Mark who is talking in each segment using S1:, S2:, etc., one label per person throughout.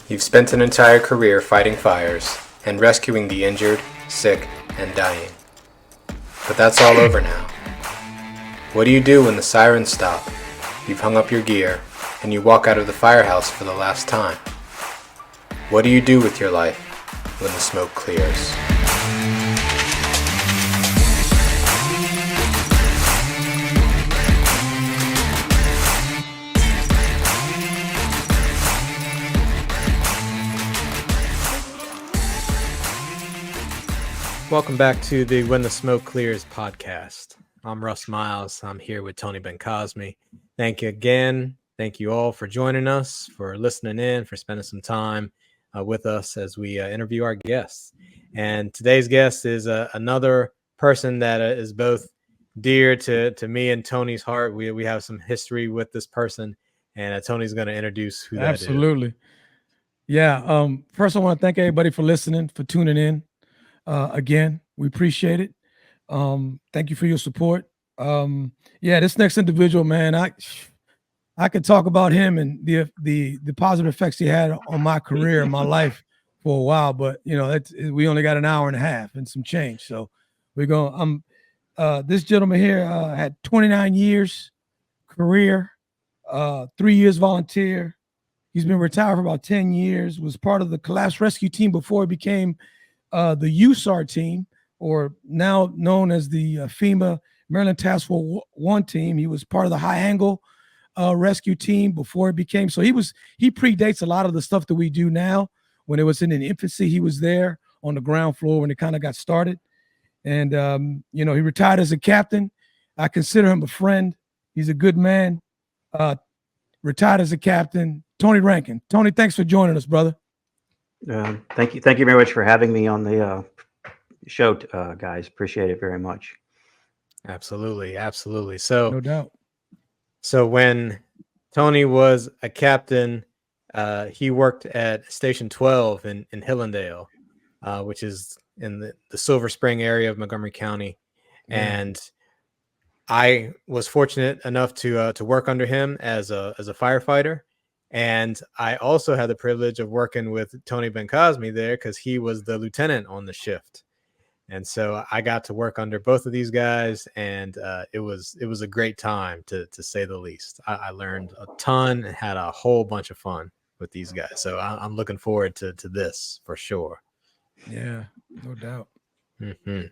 S1: You've spent an entire career fighting fires and rescuing the injured, sick, and dying. But that's all over now. What do you do when the sirens stop, you've hung up your gear, and you walk out of the firehouse for the last time? What do you do with your life when the smoke clears? Welcome back to the When the Smoke Clears podcast. I'm Russ Miles. I'm here with Tony Bencosme. Thank you again. Thank you all for joining us, for listening in, for spending some time with us as we interview our guests. And today's guest is another person that is both dear to me and Tony's heart. We have some history with this person, and Tony's going to introduce who that is.
S2: Absolutely. Yeah. First, I want to thank everybody for listening, for tuning in. Again, we appreciate it. Thank you for your support. This next individual, man, I could talk about him and the positive effects he had on my career and my life for a while, but we only got an hour and a half and some change. So this gentleman here had 29 years career, 3 years volunteer. He's been retired for about 10 years, was part of the collapse rescue team before he became the USAR team, or now known as the FEMA Maryland Task Force 1 team. He was part of the high angle rescue team before it became. So he predates a lot of the stuff that we do now. When it was in infancy, he was there on the ground floor when it kind of got started. And, he retired as a captain. I consider him a friend. He's a good man. Retired as a captain. Tony Rankin. Tony, thanks for joining us, brother.
S3: Thank you very much for having me on the show, guys. Appreciate it very much.
S1: Absolutely. So,
S2: no doubt.
S1: So when Tony was a captain, he worked at Station 12 in Hillandale, which is in the Silver Spring area of Montgomery County, and I was fortunate enough to work under him as a firefighter. And I also had the privilege of working with Tony Bencosme there because he was the lieutenant on the shift. And so I got to work under both of these guys, and it was a great time, to say the least. I learned a ton and had a whole bunch of fun with these guys. So I'm looking forward to this for sure.
S2: Yeah, no doubt.
S1: Mm-hmm.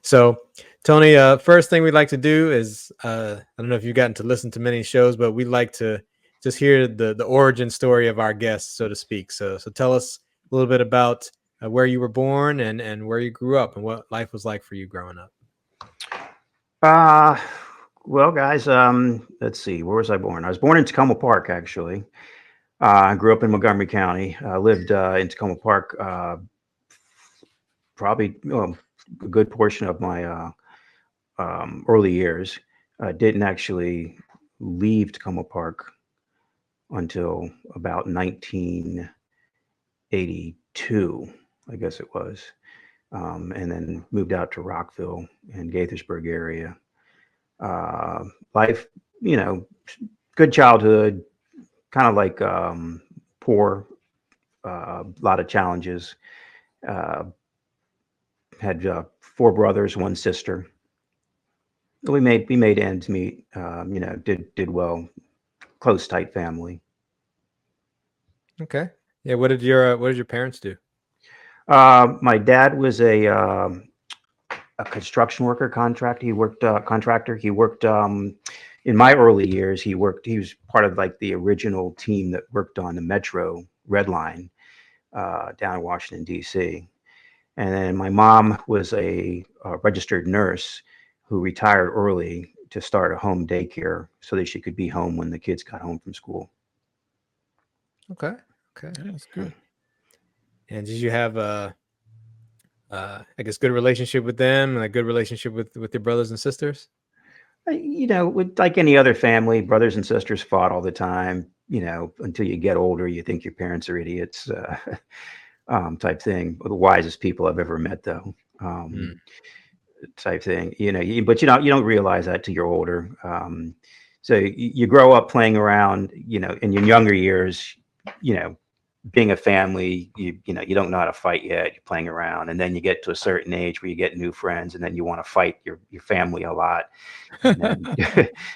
S1: So, Tony, first thing we'd like to do is, I don't know if you've gotten to listen to many shows, but we'd like to just hear the origin story of our guests, so to speak. So tell us a little bit about where you were born and where you grew up and what life was like for you growing up.
S3: Well, guys, let's see. Where was I born? I was born in Tacoma Park, actually. I grew up in Montgomery County. I lived in Tacoma Park probably a good portion of my early years. I didn't actually leave Tacoma Park until about 1982, I guess it was, and then moved out to Rockville and Gaithersburg area. Life, good childhood, kind of like poor, a lot of challenges. Had 4 brothers, 1 sister. We made ends meet. Did well. Close, tight family.
S1: Okay. Yeah. What did your parents do?
S3: My dad was a construction worker contractor. He worked contractor. He worked in my early years. He was part of like the original team that worked on the Metro Red Line down in Washington, D.C. And then my mom was a registered nurse who retired early to start a home daycare so that she could be home when the kids got home from school.
S1: Okay.
S2: Yeah, that's good.
S1: And did you have I guess, good relationship with them and a good relationship with your brothers and sisters?
S3: With like any other family, brothers and sisters fought all the time. Until you get older, you think your parents are idiots, type thing. The wisest people I've ever met, though. Type thing, but you don't realize that till you're older. So you grow up playing around, in your younger years, being a family, you know, you don't know how to fight yet. You're playing around, and then you get to a certain age where you get new friends, and then you want to fight your family a lot. And then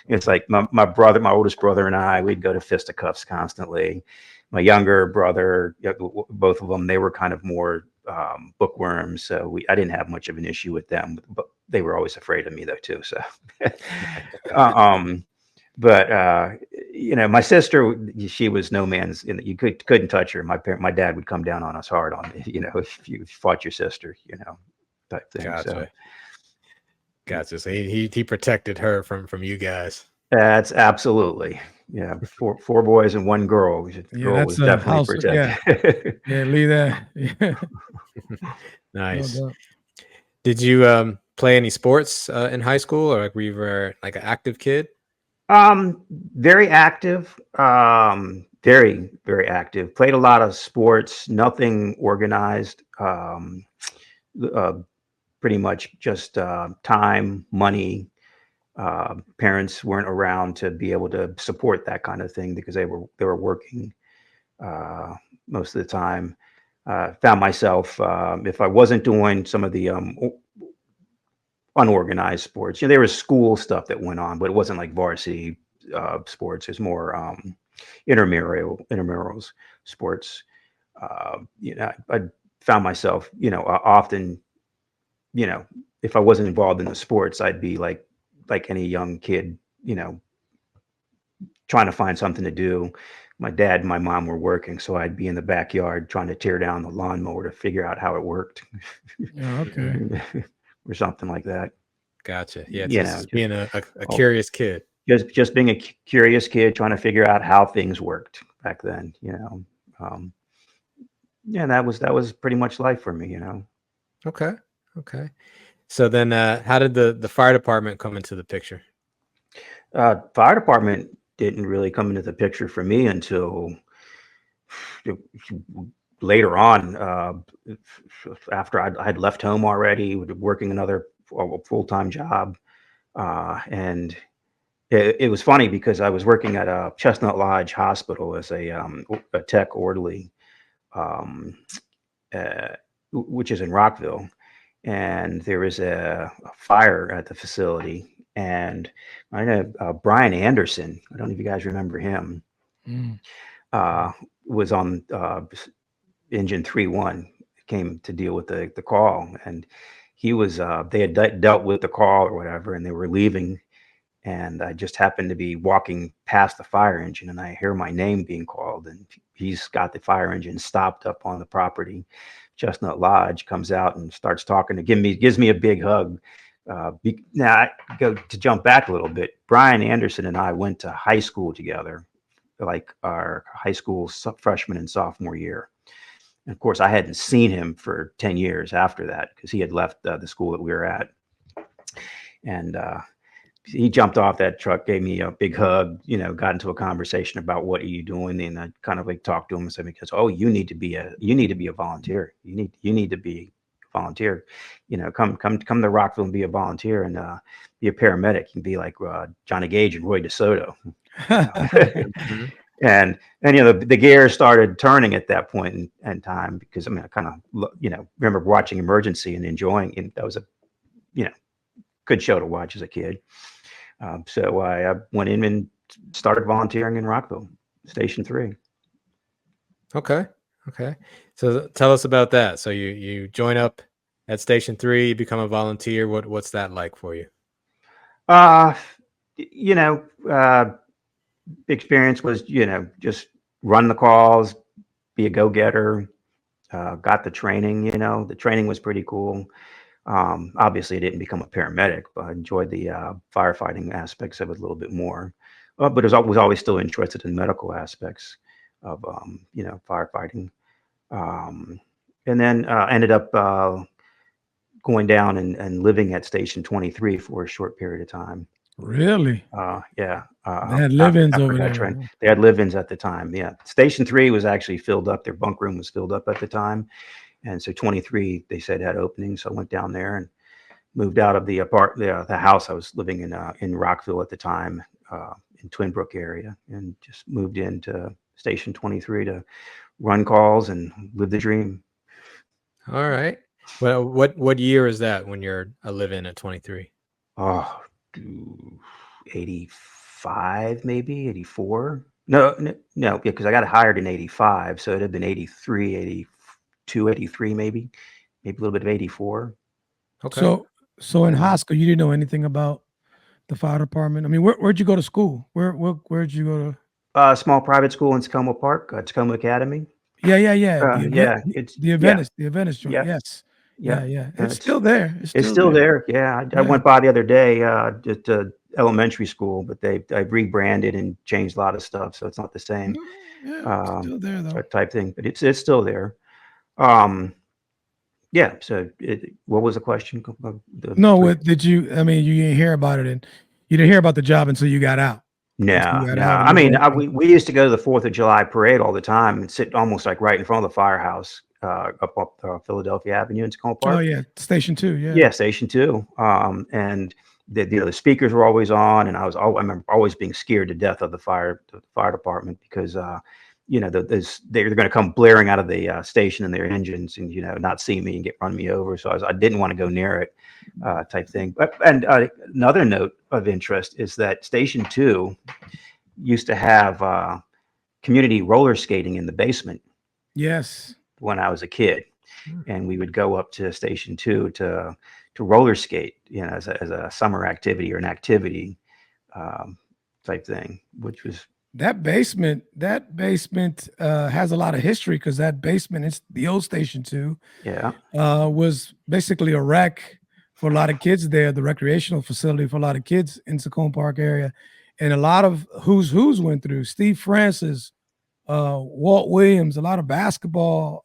S3: it's like my brother, my oldest brother, and I, we'd go to fisticuffs constantly. My younger brother, both of them, they were kind of more bookworms, so I didn't have much of an issue with them, but they were always afraid of me though too. So, but you know, my sister, she was no man's. You couldn't touch her. My dad would come down on us hard on, you know, if you fought your sister, you know, type thing.
S1: Gotcha.
S3: So,
S1: Gotcha. So he protected her from you guys.
S3: that's absolutely, yeah. Four boys and one girl. The girl was
S2: that's a
S3: definitely
S2: house.
S3: protected.
S2: Yeah, leave that. Yeah.
S1: Nice.
S2: No doubt.
S1: Did you play any sports in high school, or like were you like an active kid?
S3: Very active. Very, very active. Played a lot of sports, nothing organized. Pretty much just time, money. Parents weren't around to be able to support that kind of thing because they were working most of the time. Found myself, if I wasn't doing some of the unorganized sports, you know, there was school stuff that went on, but it wasn't like varsity sports. It's more intramurals sports. You know, I found myself, you know, often, you know, if I wasn't involved in the sports, I'd be like any young kid, you know, trying to find something to do. My dad and my mom were working, so I'd be in the backyard trying to tear down the lawnmower to figure out how it worked.
S2: Yeah, okay.
S3: Or something like that.
S1: Gotcha. Yeah,
S3: You
S1: just
S3: know,
S1: being a curious kid.
S3: just being a curious kid trying to figure out how things worked back then, you know. Yeah, that was pretty much life for me, you know.
S1: Okay. Okay. So then how did the fire department come into the picture?
S3: Fire department didn't really come into the picture for me until later on, after I'd left home already, working another full-time job. And it was funny because I was working at a Chestnut Lodge Hospital as a tech orderly, um, which is in Rockville. And there was a fire at the facility. And I know Brian Anderson, I don't know if you guys remember him,
S2: Mm.
S3: was on engine 3-1, came to deal with the call. And he was, they had dealt with the call or whatever, and they were leaving. And I just happened to be walking past the fire engine, and I hear my name being called, and he's got the fire engine stopped up on the property. Chestnut Lodge comes out and starts talking to gives me a big hug. Now I go to jump back a little bit. Brian Anderson and I went to high school together, like our high school freshman and sophomore year. And of course, I hadn't seen him for 10 years after that because he had left the school that we were at. And he jumped off that truck, gave me a big hug, you know, got into a conversation about what are you doing, and I kind of like talked to him and said, because you need to be a volunteer. You need to be a volunteer. You know, come to Rockville and be a volunteer and be a paramedic. You can be like Johnny Gage and Roy DeSoto. And you know, the gears started turning at that point in time, because I mean, I kind of, you know, remember watching Emergency and enjoying, and that was a, you know, good show to watch as a kid. So I went in and started volunteering in Rockville, Station 3.
S1: Okay. Okay. So tell us about that. So you join up at Station 3, you become a volunteer. What's that like for you?
S3: You know, experience was, you know, just run the calls, be a go-getter, got the training, you know, the training was pretty cool. Obviously I didn't become a paramedic, but I enjoyed the firefighting aspects of it a little bit more. But was always still interested in medical aspects of, you know, firefighting. And then ended up going down and living at Station 23 for a short period of time.
S2: Really?
S3: Yeah.
S2: They had live-ins
S3: after
S2: over
S3: that
S2: there.
S3: trend. They had live-ins at the time. Yeah. Station 3 was actually filled up. Their bunk room was filled up at the time. And so 23, they said, had openings. So I went down there and moved out of the house I was living in Rockville at the time, in Twin Brook area, and just moved into Station 23 to run calls and live the dream.
S1: All right. Well, what year is that when you're a live-in at 23?
S3: Oh, 85, maybe 84. No, because I got hired in 85, so it'd have been 83, 82, 83, maybe a little bit of 84.
S1: Okay.
S2: So in high school, you didn't know anything about the fire department. I mean, where'd you go to school? Where'd you go to?
S3: Small private school in Tacoma Park, Tacoma Academy.
S2: Yeah.
S3: It's
S2: The Adventist joint.
S3: yeah,
S2: Yes.
S3: yeah.
S2: Yeah. It's still there.
S3: It's still there. Yeah, I went by the other day, just to elementary school, but I've rebranded and changed a lot of stuff, so it's not the same
S2: Yeah, it's still there though.
S3: type thing, but it's still there. Yeah. So, what was the question?
S2: No, did you? I mean, you didn't hear about it, and you didn't hear about the job until you got out.
S3: No.
S2: You gotta
S3: No.
S2: have a
S3: I mean,
S2: little-
S3: we used to go to the 4th of July parade all the time and sit almost like right in front of the firehouse, up Philadelphia Avenue in Tacoma Park.
S2: Oh yeah, Station 2. Yeah.
S3: Yeah, Station 2. And the speakers were always on, and I remember always being scared to death of the fire department because they're going to come blaring out of the station in their engines and not see me and run me over. So I didn't want to go near it, type thing. And another note of interest is that Station 2 used to have community roller skating in the basement.
S2: Yes.
S3: When I was a kid, and we would go up to Station 2 to roller skate, as a summer activity or an activity, type thing, which was
S2: that basement. Has a lot of history because that basement, it's the old Station 2.
S3: Yeah.
S2: Was basically a rec for a lot of kids there, the recreational facility for a lot of kids in Tacoma Park area, and a lot of who's went through. Steve Francis, Walt Williams, a lot of basketball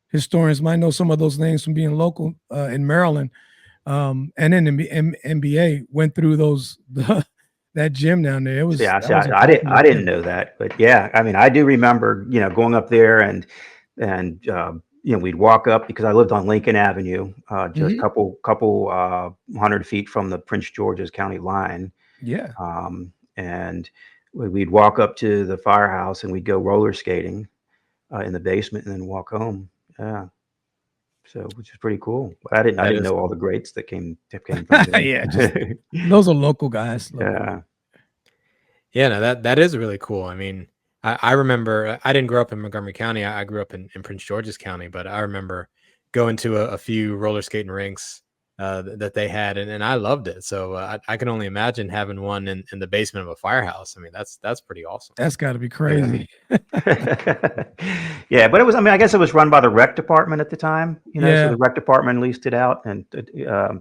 S2: historians might know some of those names from being local in Maryland, and then the NBA went through that gym down there. It was
S3: I didn't know that, but yeah, I mean, I do remember going up there and we'd walk up because I lived on Lincoln Avenue, just a couple 100 feet from the Prince George's County line.
S2: Yeah.
S3: And we'd walk up to the firehouse and we'd go roller skating in the basement and then walk home. Yeah. So, which is pretty cool. I didn't know all the greats that came from there.
S2: Yeah. Those are local guys.
S3: Yeah.
S1: Yeah, no, that is really cool. I mean, I remember I didn't grow up in Montgomery County. I grew up in Prince George's County, but I remember going to a few roller skating rinks that they had, and I loved it. So I can only imagine having one in the basement of a firehouse. I mean, that's pretty awesome.
S2: That's got to be crazy.
S3: Yeah, but it was. I mean, I guess it was run by the rec department at the time. So the rec department leased it out, and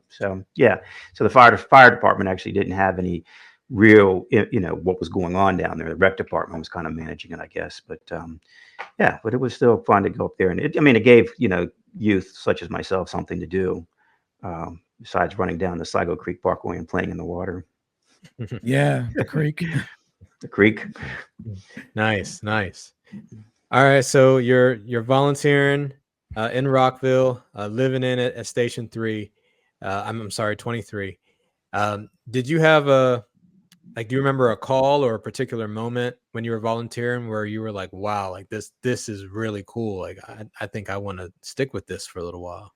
S3: so the fire department actually didn't have any real, what was going on down there. The rec department was kind of managing it, I guess. But but it was still fun to go up there, and it gave youth such as myself something to do. Besides running down the Sligo Creek Parkway and playing in the water.
S2: Yeah, the creek.
S3: The creek.
S1: Nice. All right, so you're volunteering in Rockville, living in it at Station 3. I'm sorry, 23. Did you have do you remember a call or a particular moment when you were volunteering where you were like, wow, like this is really cool. Like I think I want to stick with this for a little while.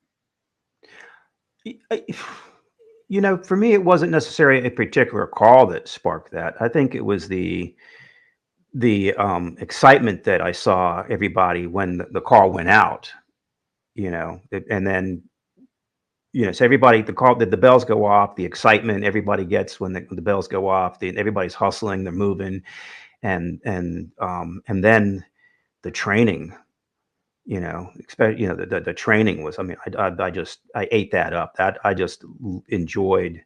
S3: For me, it wasn't necessarily a particular call that sparked that. I think it was the excitement that I saw everybody when the call went out, and then, so everybody, the bells go off, the excitement everybody gets when the bells go off, everybody's hustling, they're moving, and then the training. The training was, I mean, I ate that up. That I just enjoyed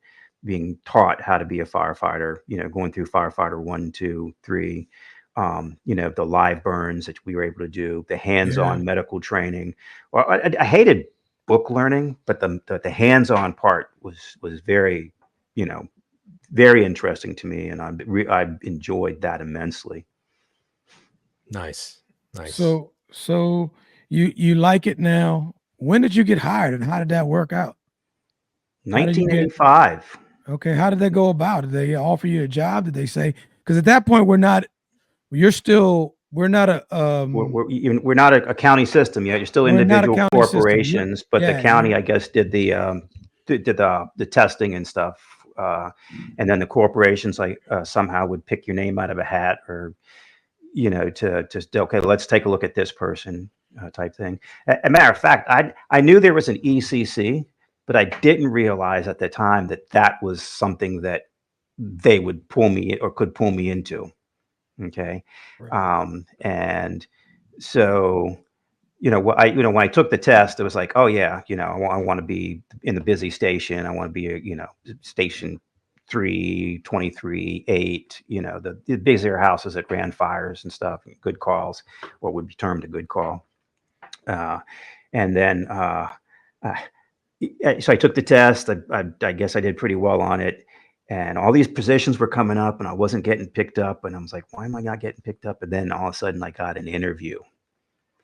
S3: being taught how to be a firefighter, going through firefighter 1, 2, 3, the live burns that we were able to do, the hands-on medical training. Well, I hated book learning, but the hands-on part was very, very interesting to me. And I enjoyed that immensely.
S1: Nice.
S2: So you like it now. When did you get hired and how did that work out?
S3: 1985.
S2: Okay. How did that go about? Did they offer you a job? Did they say, because at that point we're not You're still, we're not a,
S3: we're not a county system yet. You're still
S2: we're not a
S3: individual
S2: county system.
S3: corporations, but the
S2: Yeah,
S3: county, I guess, did the testing and stuff. And then the corporations like somehow would pick your name out of a hat, or to just, okay, let's take a look at this person, type thing. A matter of fact, I knew there was an ECC, but I didn't realize at the time that was something that they would pull me or could pull me into. Okay.
S2: right.
S3: And so, when I took the test, it was like, oh yeah, I want to be in the busy station. I want to be, station 3, 23, 8, the busier houses that ran fires and stuff, good calls, what would be termed a good call. And then, so I took the test. I guess I did pretty well on it. And all these positions were coming up and I wasn't getting picked up. And I was like, why am I not getting picked up? And then all of a sudden I got an interview,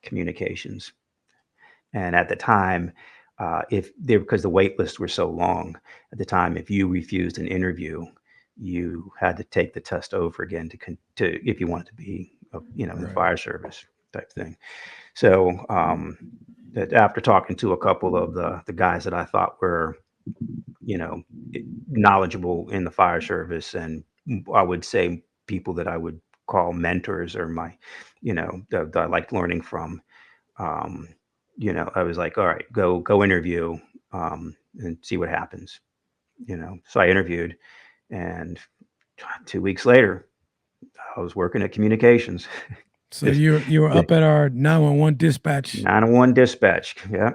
S3: communications. And at the time, because the wait lists were so long at the time, if you refused an interview, you had to take the test over again to if you wanted to be, in the fire service type thing. So that after talking to a couple of the guys that I thought were, knowledgeable in the fire service, and I would say people that I would call mentors, or my, that I liked learning from. I was like, all right, go interview, and see what happens. So I interviewed, and 2 weeks later, I was working at communications.
S2: So you were up at our 911 dispatch.
S3: 911 dispatch, yeah,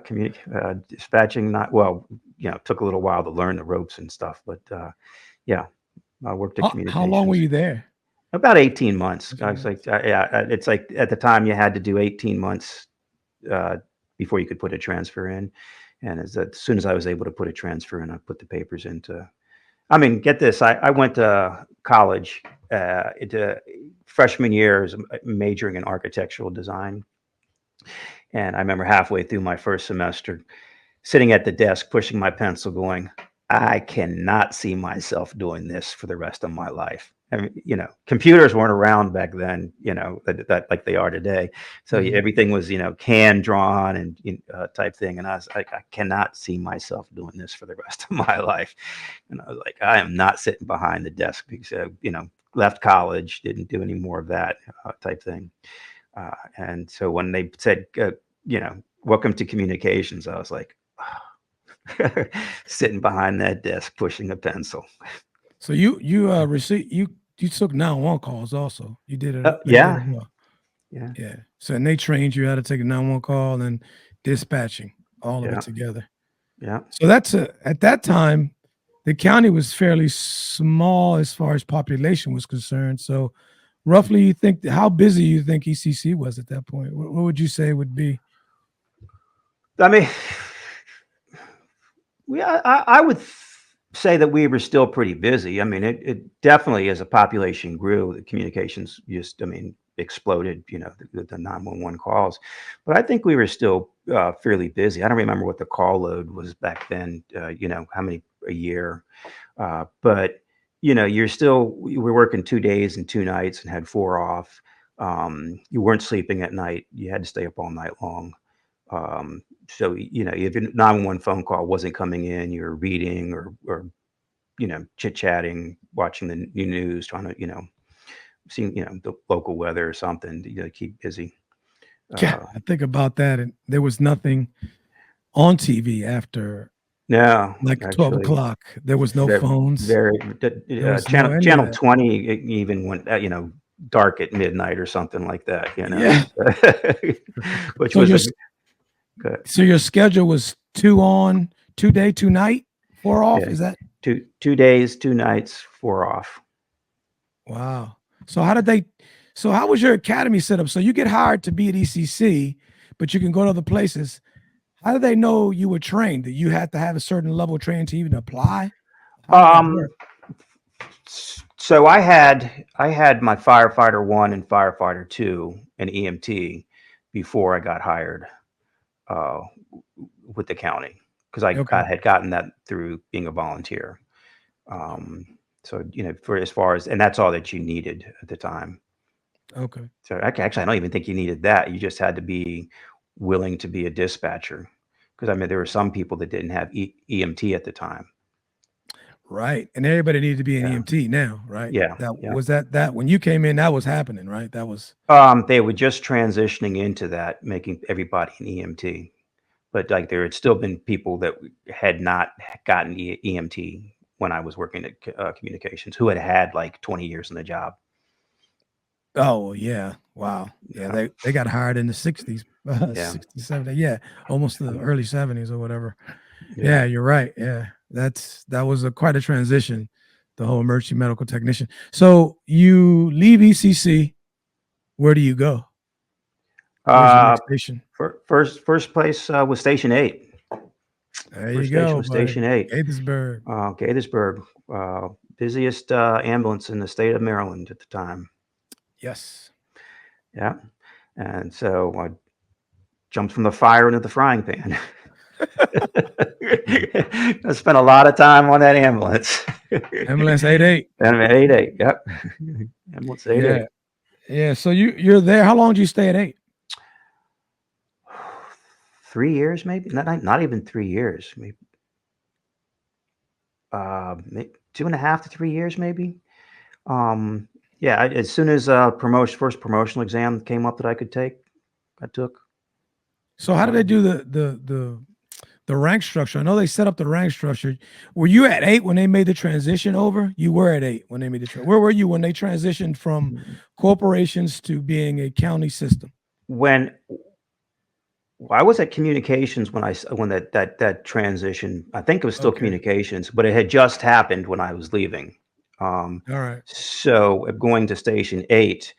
S3: dispatching. Not well, took a little while to learn the ropes and stuff, but yeah, I worked at communications.
S2: How long were you there?
S3: About 18 months. I was like, yeah, it's like at the time you had to do 18 months before you could put a transfer in, and as soon as I was able to put a transfer in, I put the papers into. I mean, get this, I went to college into freshman year, majoring in architectural design. And I remember halfway through my first semester, sitting at the desk, pushing my pencil, going, I cannot see myself doing this for the rest of my life. I mean, computers weren't around back then, that like they are today. So everything was, hand drawn and type thing. And I was like, I cannot see myself doing this for the rest of my life. And I was like, I am not sitting behind the desk because, left college, didn't do any more of that type thing. And so when they said, welcome to communications, I was like, oh. Sitting behind that desk, pushing a pencil.
S2: So you took 911 calls also. You did it.
S3: Yeah.
S2: Yeah. So and they trained you how to take a 911 call and dispatching, all of it together.
S3: Yeah.
S2: So that's at that time, the county was fairly small as far as population was concerned. So roughly, you think, how busy you think ECC was at that point? What would you say would be?
S3: I mean, I would say that we were still pretty busy. I mean, it definitely, as a population grew, the communications just, exploded, the 911 calls. But I think we were still fairly busy. I don't remember what the call load was back then, how many a year. But, we're working 2 days and 2 nights and had 4 off. You weren't sleeping at night. You had to stay up all night long. So, if a 911 phone call wasn't coming in, you're reading or chit-chatting, watching the news, trying to, seeing, the local weather or something to keep busy.
S2: Yeah, I think about that. And there was nothing on TV after like 12 o'clock. There was no phones.
S3: Channel 20 even went, dark at midnight or something like that,
S2: Yeah.
S3: Which
S2: so
S3: was
S2: so your schedule was 2 on, 2 day, 2 night, 4 off. Is that
S3: 2 days, 2 nights, 4 off?
S2: Wow. So how was your academy set up? So you get hired to be at ECC, but you can go to other places. How did they know you were trained? That you had to have a certain level of training to even apply?
S3: So I had my firefighter 1 and firefighter 2 and EMT before I got hired with the county, because I had gotten that through being a volunteer. So for as far as, and that's all that you needed at the time.
S2: Okay.
S3: So actually, I don't even think you needed that. You just had to be willing to be a dispatcher. Because I mean, there were some people that didn't have EMT at the time.
S2: Right. And everybody needed to be an
S3: Yeah.
S2: EMT now, right?
S3: Yeah.
S2: That
S3: Yeah.
S2: was that when you came in, that was happening, right? That was
S3: They were just transitioning into that, making everybody an EMT. But like there had still been people that had not gotten EMT when I was working at communications who had like 20 years in the job.
S2: oh yeah. Wow. Yeah,
S3: Yeah.
S2: they got hired in the 60s,
S3: Yeah.
S2: 60s, 70s. Yeah, almost the early 70s or whatever.
S3: Yeah.
S2: Yeah, you're right. Yeah. That was quite a transition, the whole emergency medical technician. So you leave ECC, where do you go? Where's your
S3: Uh,
S2: next station?
S3: first place was Station 8.
S2: There you
S3: First station
S2: go,
S3: was
S2: buddy.
S3: Station 8.
S2: Gaithersburg.
S3: Gaithersburg, busiest ambulance in the state of Maryland at the time.
S2: Yes.
S3: Yeah. And so I jumped from the fire into the frying pan. I spent a lot of time on that ambulance.
S2: Ambulance 88.
S3: Ambulance 88. Yep. Ambulance 88.
S2: Yeah. Yeah. So you're there. How long did you stay at 8?
S3: 3 years, maybe not even 3 years, maybe 2.5 to 3 years, maybe. Yeah, as soon as first promotional exam came up that I could take, I took.
S2: So how did they do the rank structure? I know they set up the rank structure. Were you at 8 when they made the transition over? You were at 8 when they made the where were you when they transitioned from corporations to being a county system?
S3: When I was at communications when that transition, I think it was still
S2: Okay.
S3: communications, but it had just happened when I was leaving.
S2: All right.
S3: So going to Station 8,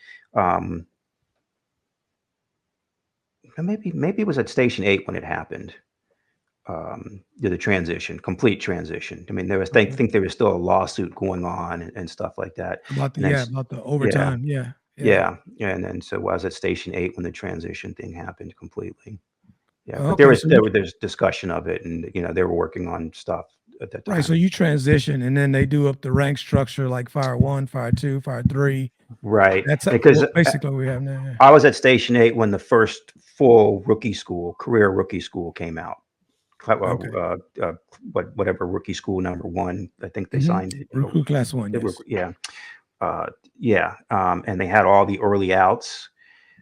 S3: maybe it was at Station 8 when it happened. The transition, complete transition. I mean, there was, I think there was still a lawsuit going on and stuff like that.
S2: About
S3: And then,
S2: about the overtime. Yeah.
S3: yeah. And then so I was at Station 8 when the transition thing happened completely. Yeah, but
S2: Okay. So
S3: there's discussion of it, and they were working on stuff at that time.
S2: right. So you transition, and then they do up the rank structure like Fire 1, Fire 2, Fire 3.
S3: Right,
S2: That's
S3: because
S2: basically what we have now. Yeah.
S3: I was at Station 8 when the first full career rookie school came out.
S2: Okay.
S3: Whatever rookie school number 1, I think they
S2: Mhm.
S3: signed it.
S2: Recruit class 1. Yes.
S3: Yeah. And they had all the early outs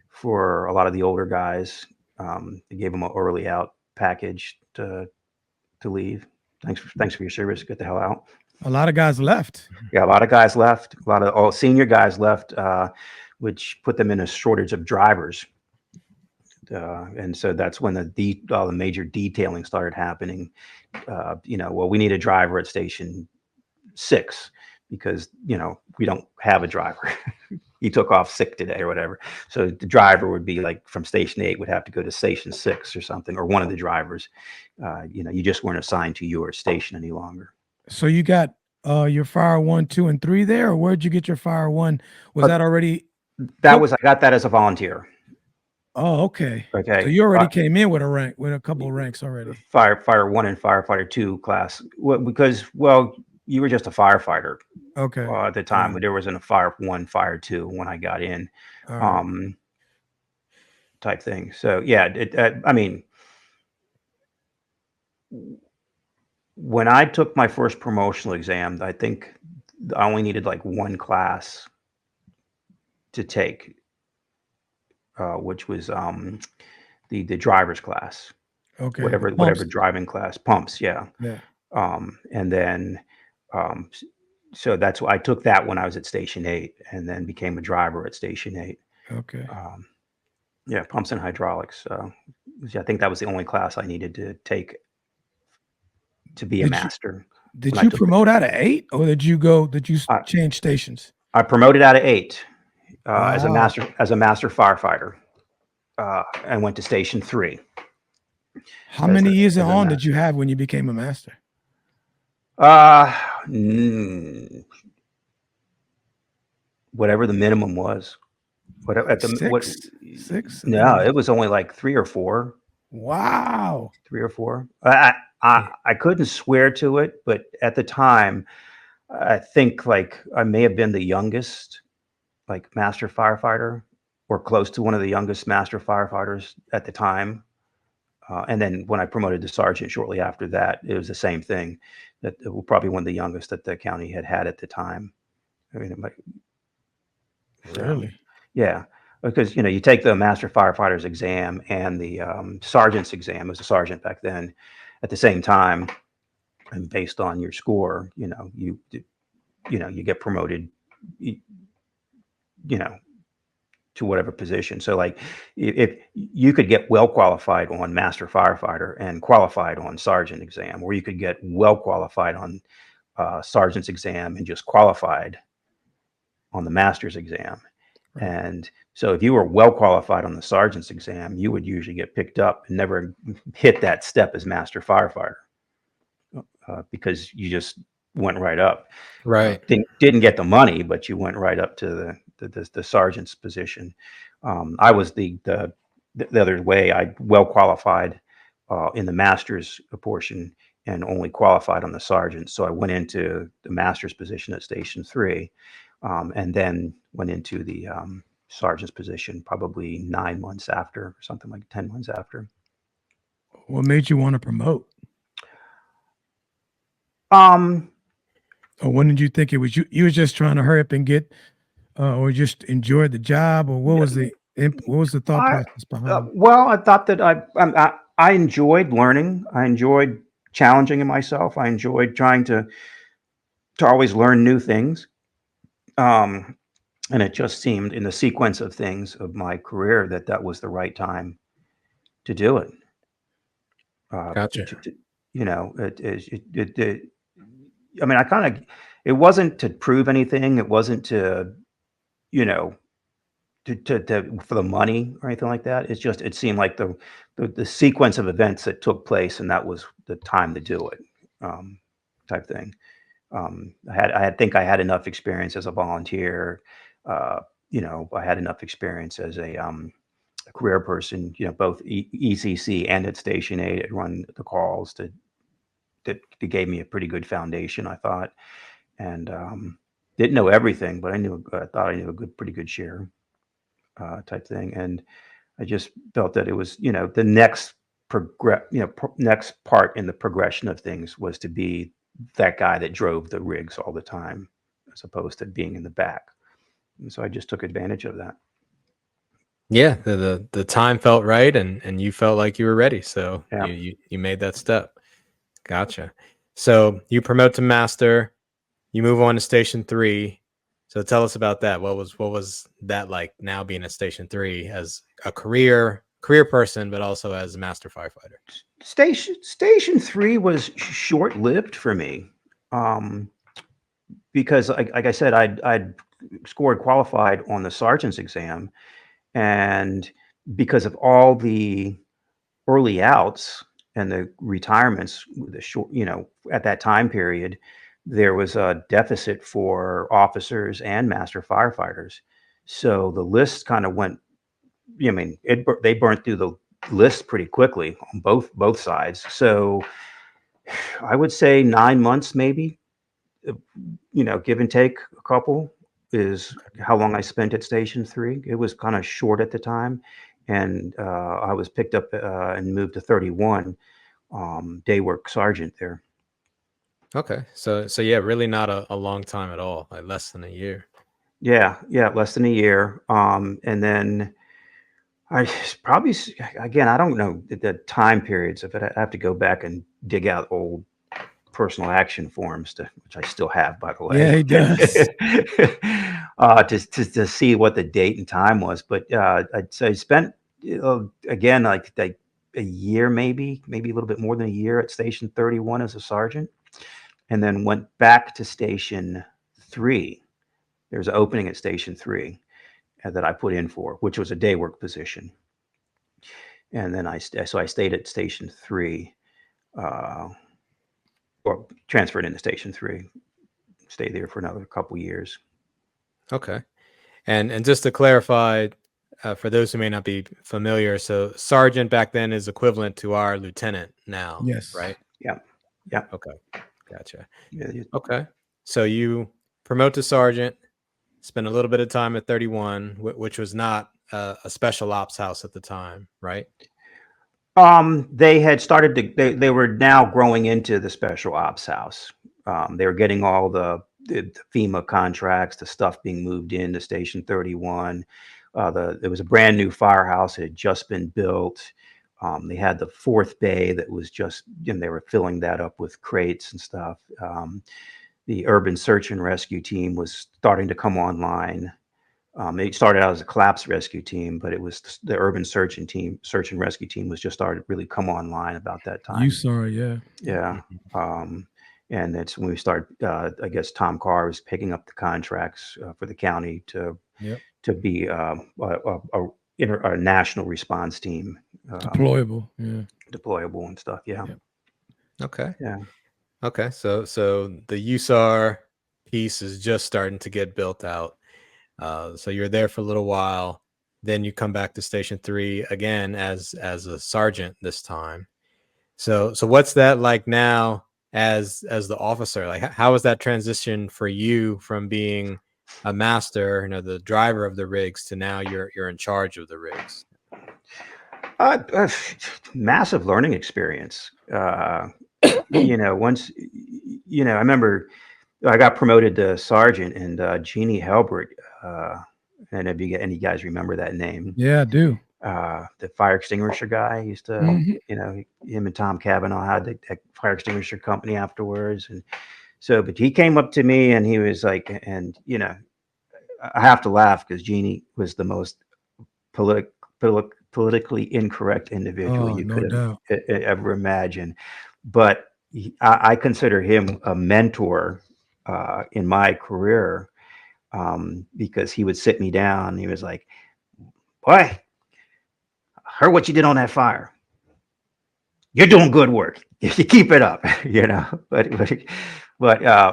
S3: for a lot of the older guys. They gave them an early out package to leave. Thanks for your service. Get the hell out.
S2: A lot of guys left.
S3: Yeah, a lot of guys left. A lot of all senior guys left, which put them in a shortage of drivers. And so that's when all the major detailing started happening. Well, we need a driver at Station 6 because we don't have a driver. He took off sick today or whatever. So the driver would be like from Station 8 would have to go to Station 6 or something, or one of the drivers. You just weren't assigned to your station any longer.
S2: So you got your Fire 1, 2, and 3 there, or where'd you get your Fire 1? Was that already?
S3: I got that as a volunteer.
S2: Oh, okay.
S3: Okay.
S2: So you already came in with a couple of ranks already.
S3: Firefighter 1 and Firefighter 2 class. Because you were just a firefighter.
S2: Okay.
S3: At the time, but there wasn't a Fire 1, Fire 2 when I got in,
S2: Right.
S3: type thing. So yeah, I mean, when I took my first promotional exam, I think I only needed like one class to take, which was the driver's class.
S2: Okay.
S3: Whatever driving class, pumps. Yeah.
S2: Yeah.
S3: And then, so that's why I took that when I was at Station 8, and then became a driver at Station 8.
S2: Okay.
S3: Yeah, pumps and hydraulics. I think that was the only class I needed to take to be a master.
S2: Did you promote out of 8, or did you change stations?
S3: I promoted out of 8
S2: Wow.
S3: as a master firefighter, and went to Station 3.
S2: How many years on did you have when you became a master?
S3: Whatever the minimum was.
S2: Six?
S3: No, it was only like 3 or 4.
S2: Wow.
S3: 3 or 4. I couldn't swear to it, but at the time, I think like I may have been the youngest like master firefighter or close to one of the youngest master firefighters at the time. And then when I promoted to sergeant shortly after that, it was the same thing. That it was probably one of the youngest that the county had at the time. I mean, it might,
S2: Really?
S3: yeah, because you take the master firefighter's exam and the sergeant's exam, as a sergeant back then, at the same time, and based on your score, you get promoted, to whatever position. So like if you could get well qualified on master firefighter and qualified on sergeant exam, or you could get well qualified on sergeant's exam and just qualified on the master's exam.
S2: Right.
S3: And so if you were well qualified on the sergeant's exam, you would usually get picked up and never hit that step as master firefighter, because you just went right up.
S1: Right.
S3: Didn't get the money, but you went right up to the sergeant's position. I was the other way. I well qualified in the master's portion and only qualified on the sergeant. So I went into the master's position at Station 3, and then went into the sergeant's position probably 9 months after, or something like 10 months after.
S2: What made you want to promote? Or when did you think it was you were just trying to hurry up and get, or just enjoyed the job, or what was the thought process behind?
S3: Well, I thought that I enjoyed learning. I enjoyed challenging myself. I enjoyed trying to always learn new things. And it just seemed in the sequence of things of my career that was the right time to do it.
S1: Gotcha.
S3: I mean, it wasn't to prove anything. It wasn't to for the money or anything like that. It seemed like the sequence of events that took place, and that was the time to do it, type thing. I think I had enough experience as a volunteer. I had enough experience as a career person, both ECC and at Station 8, I'd run the calls that gave me a pretty good foundation, I thought. And didn't know everything, but I thought I knew pretty good share, type thing. And I just felt that it was, the next next part in the progression of things was to be that guy that drove the rigs all the time, as opposed to being in the back. And so I just took advantage of that.
S1: Yeah, the time felt right, and you felt like you were ready, so
S3: Yeah.
S1: you made that step. Gotcha. So you promote to master, you move on to Station 3. So tell us about that. What was that like, now being at Station 3 as a career person, but also as a master firefighter?
S3: Station 3 was short-lived for me, because like I said, I'd scored qualified on the sergeant's exam, and because of all the early outs and the retirements, the short, at that time period, there was a deficit for officers and master firefighters. So the list kind of went, they burnt through the list pretty quickly on both sides. So I would say 9 months, maybe, give and take a couple, is how long I spent at Station 3. It was kind of short at the time. And I was picked up and moved to 31 day work sergeant there.
S1: Okay, so yeah, really not a long time at all, like less than a year.
S3: Yeah, less than a year. And then I probably, again, I don't know the time periods of it. I have to go back and dig out old personal action forms, which I still have, by the way.
S2: Yeah, he does.
S3: To see what the date and time was. But I'd say I spent, again, like a year, maybe a little bit more than a year at Station 31 as a sergeant, and then went back to Station 3. There's an opening at Station 3 that I put in for, which was a day work position. And then I stayed at Station 3, or transferred into Station 3, stayed there for another couple years.
S1: Okay. And just to clarify, for those who may not be familiar, so sergeant back then is equivalent to our lieutenant now.
S2: Yes.
S1: Right?
S3: Yeah.
S1: Okay. Gotcha.
S3: Yeah.
S1: Okay. So you promote to sergeant, spent a little bit of time at 31, which was not a special ops house at the time, right?
S3: They had started to, they were now growing into the special ops house. They were getting all the FEMA contracts, the stuff being moved into Station 31. There was a brand new firehouse that had just been built. They had the fourth bay that was just, they were filling that up with crates and stuff. The urban search and rescue team was starting to come online. It started out as a collapse rescue team, but it was the urban search and rescue team was just started to really come online about that time.
S2: You saw it, yeah.
S3: Yeah. And that's when we started, I guess Tom Carr was picking up the contracts for the county to be a national response team.
S2: Deployable, yeah.
S3: Deployable and stuff, yeah.
S1: Okay.
S3: Yeah.
S1: Okay, so the USAR piece is just starting to get built out. So you're there for a little while, then you come back to Station 3 again as a sergeant this time. So what's that like now as the officer? Like how was that transition for you from being a master, the driver of the rigs, to now you're in charge of the rigs?
S3: Massive learning experience. Once, I remember I got promoted to sergeant, and Jeannie Helbert, and if any guys remember that name.
S2: Yeah, I do.
S3: The fire extinguisher guy used to, him and Tom Cavanaugh had the fire extinguisher company afterwards. And so, but he came up to me and he was like, and, I have to laugh because Jeannie was the most politically incorrect individual you could have ever imagined. But I consider him a mentor in my career because he would sit me down and he was like, boy, heard what you did on that fire. You're doing good work. You keep it up, but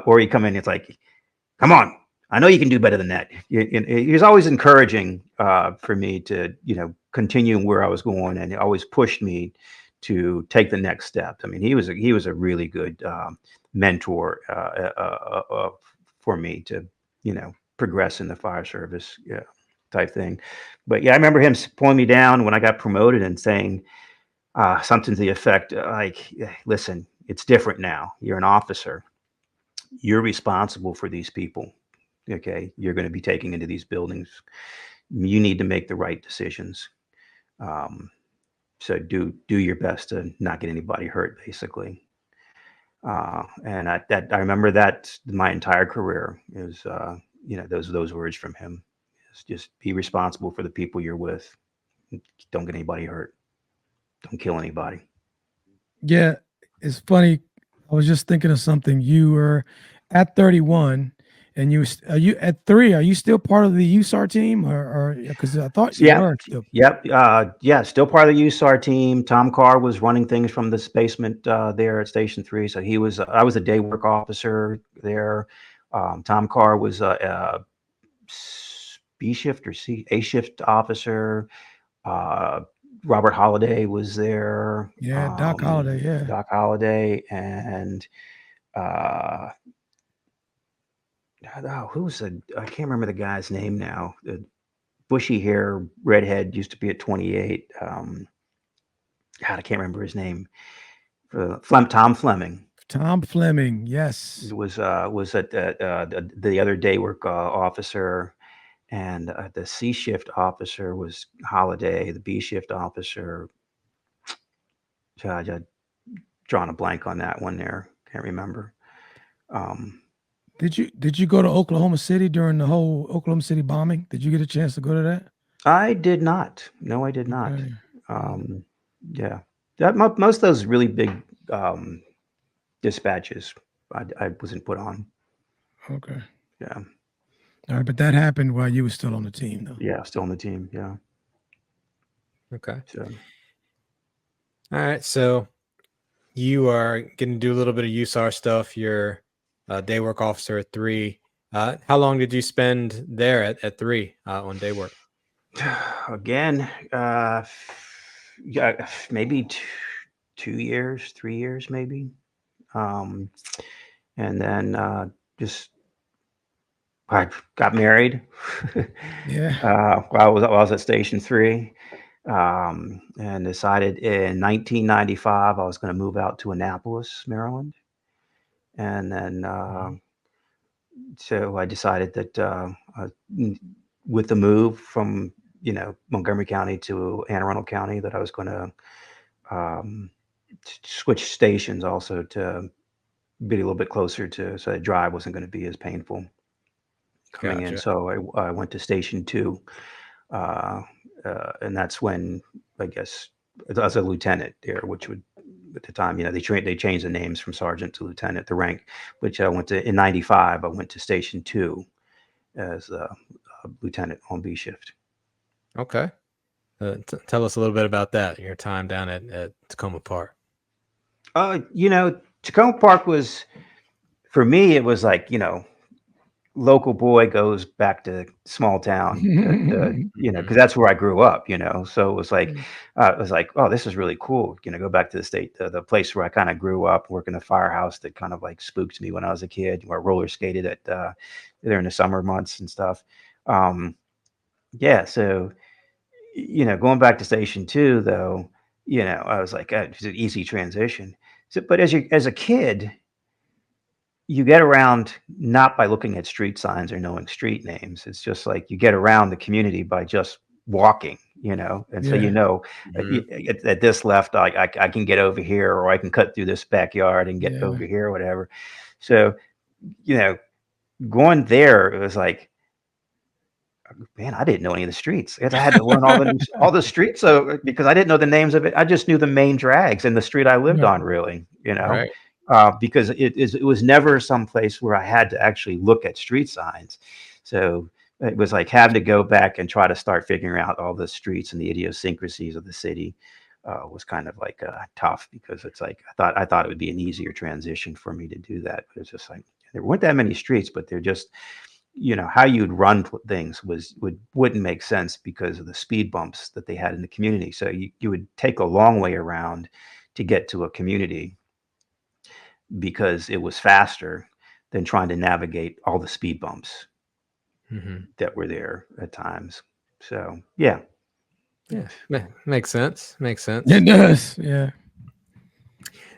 S3: or you come in, it's like, come on, I know you can do better than that. He was always encouraging for me to, continue where I was going, and he always pushed me to take the next step. I mean, he was a really good mentor for me to, progress in the fire service, type thing. But yeah, I remember him pulling me down when I got promoted and saying something to the effect like, listen, it's different now. You're an officer. You're responsible for these people. Okay. You're going to be taking into these buildings. You need to make the right decisions. So do your best to not get anybody hurt, basically. And I remember that my entire career is, those words from him. Just be responsible for the people you're with. Don't get anybody hurt. Don't kill anybody.
S2: Yeah, it's funny. I was just thinking of something. You were at 31, and are you at 3? Are you still part of the USAR team, or because I thought you were still?
S3: Yep. Yeah, still part of the USAR team. Tom Carr was running things from this basement there at Station 3. So he was. I was a day work officer there. Tom Carr was a B shift or A shift officer. Robert Holliday was there.
S2: Yeah, Doc Holliday. Yeah,
S3: Doc Holliday, and who's I can't remember the guy's name now. The bushy hair, redhead, used to be at 28. God, I can't remember his name. Tom Fleming.
S2: Tom Fleming, yes,
S3: was at the other day work officer. And the C shift officer was Holiday. The B shift officer, I drawn a blank on that one there. Can't remember.
S2: Did you go to Oklahoma City during the whole Oklahoma City bombing? Did you get a chance to go to that?
S3: I did not. No, I did not. Yeah, most of those really big dispatches, I wasn't put on.
S2: Okay.
S3: Yeah.
S2: All right, but that happened while you were still on the team, though.
S3: Yeah, still on the team. Yeah.
S1: Okay.
S3: So.
S1: All right. So you are going to do a little bit of USAR stuff. You're a day work officer at 3. How long did you spend there at 3 on day work?
S3: Again, yeah, maybe 2 years, 3 years, maybe. And then just I got married.
S2: Yeah.
S3: While I was at Station 3, and decided in 1995 I was going to move out to Annapolis, Maryland. And then, so I decided that with the move from, Montgomery County to Anne Arundel County, that I was going to switch stations also to be a little bit closer to, so the drive wasn't going to be as painful coming in.
S1: Gotcha.
S3: So I went to Station 2, and that's when, I guess, I was a lieutenant there, which would, at the time, they changed the names from sergeant to lieutenant, the rank, which I went to in 95. I went to Station 2 as a lieutenant on B shift.
S1: Okay. Tell us a little bit about that, your time down at Tacoma Park.
S3: Tacoma Park was, for me, it was like, local boy goes back to small town, because that's where I grew up, so it was like, oh, this is really cool, go back to the place where I kind of grew up, work in a firehouse that kind of like spooked me when I was a kid, where I roller skated at there in the summer months and stuff. So going back to Station 2, though, I was like, it's an easy transition. So, but as a kid, you get around not by looking at street signs or knowing street names. It's just like you get around the community by just walking, and so
S1: Mhm.
S3: at this left, I can get over here, or I can cut through this backyard and get
S2: Yeah.
S3: over here, or whatever. So, going there, it was like, man, I didn't know any of the streets. I had to learn all the streets, so because I didn't know the names of it, I just knew the main drags and the street I lived
S2: Right.
S3: on, really,
S1: Right.
S3: because it was never some place where I had to actually look at street signs. So it was like having to go back and try to start figuring out all the streets and the idiosyncrasies of the city. Was kind of like tough, because it's like I thought it would be an easier transition for me to do that, but it's just like there weren't that many streets, but they're just, how you'd run things wouldn't make sense because of the speed bumps that they had in the community. So you would take a long way around to get to a community, because it was faster than trying to navigate all the speed bumps
S1: Mhm.
S3: that were there at times. So yeah.
S1: Yeah, makes sense. Makes sense.
S2: It does. Yeah.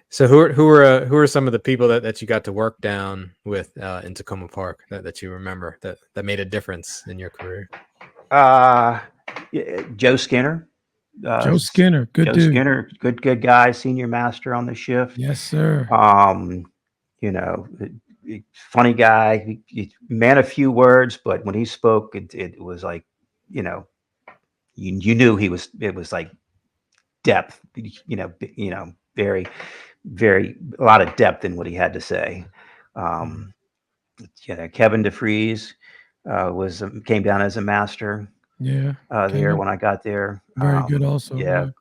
S1: So who are some of the people that you got to work down with in Tacoma Park that you remember that made a difference in your career?
S3: Joe Skinner.
S2: Joe Skinner, good
S3: Joe
S2: dude.
S3: Skinner, good guy, senior master on the shift.
S2: Yes, sir.
S3: You know, funny guy, man of few words, but when he spoke, it was like, you know, you knew it was like depth, very, very, a lot of depth in what he had to say. Kevin DeFries came down as a master
S2: Yeah.
S3: there
S2: Kevin,
S3: when I got there.
S2: very good also. Yeah.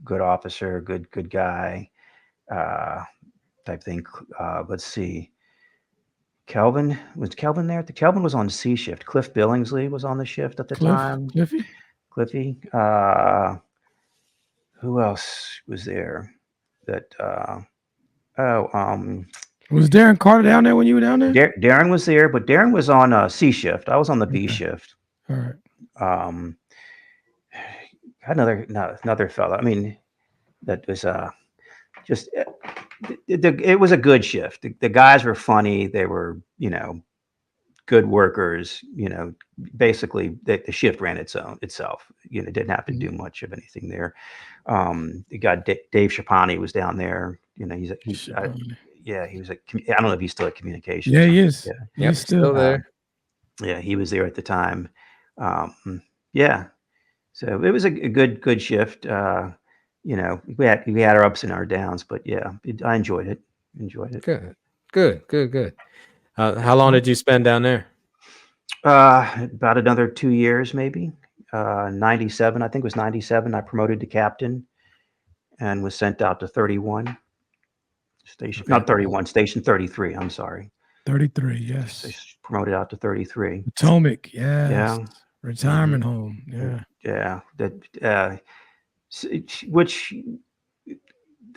S3: Good officer, good guy, type thing. Let's see. Was Kelvin there? Kelvin was on C shift. Cliff Billingsley was on the shift at the time.
S2: Cliffy.
S3: Who else was there? That
S2: Was Darren Carter down there when you were down there?
S3: Darren was there, but Darren was on C shift. I was on the B
S2: Okay.
S3: shift.
S2: All right.
S3: Another fella. I mean, that was just it was a good shift. The guys were funny. They were, good workers. Basically the shift ran itself. Didn't have to do much of anything there. You got Dave Shapani was down there. He was I don't know if he's still at communications.
S2: Yeah, he is.
S3: Yeah.
S2: He's
S1: Still there.
S3: Yeah, he was there at the time. Yeah. So it was a good shift. We had our ups and our downs, but yeah, I enjoyed it.
S1: Good. How long did you spend down there?
S3: About another 2 years, maybe. 97, I think it was 97. I promoted to captain and was sent out to 31 station,
S1: Okay.
S3: not 31, station 33. I'm sorry.
S2: 33. Yes.
S3: Promoted out to 33.
S2: Potomac. Yes.
S3: Yeah.
S2: Retirement home. Yeah.
S3: Yeah. Which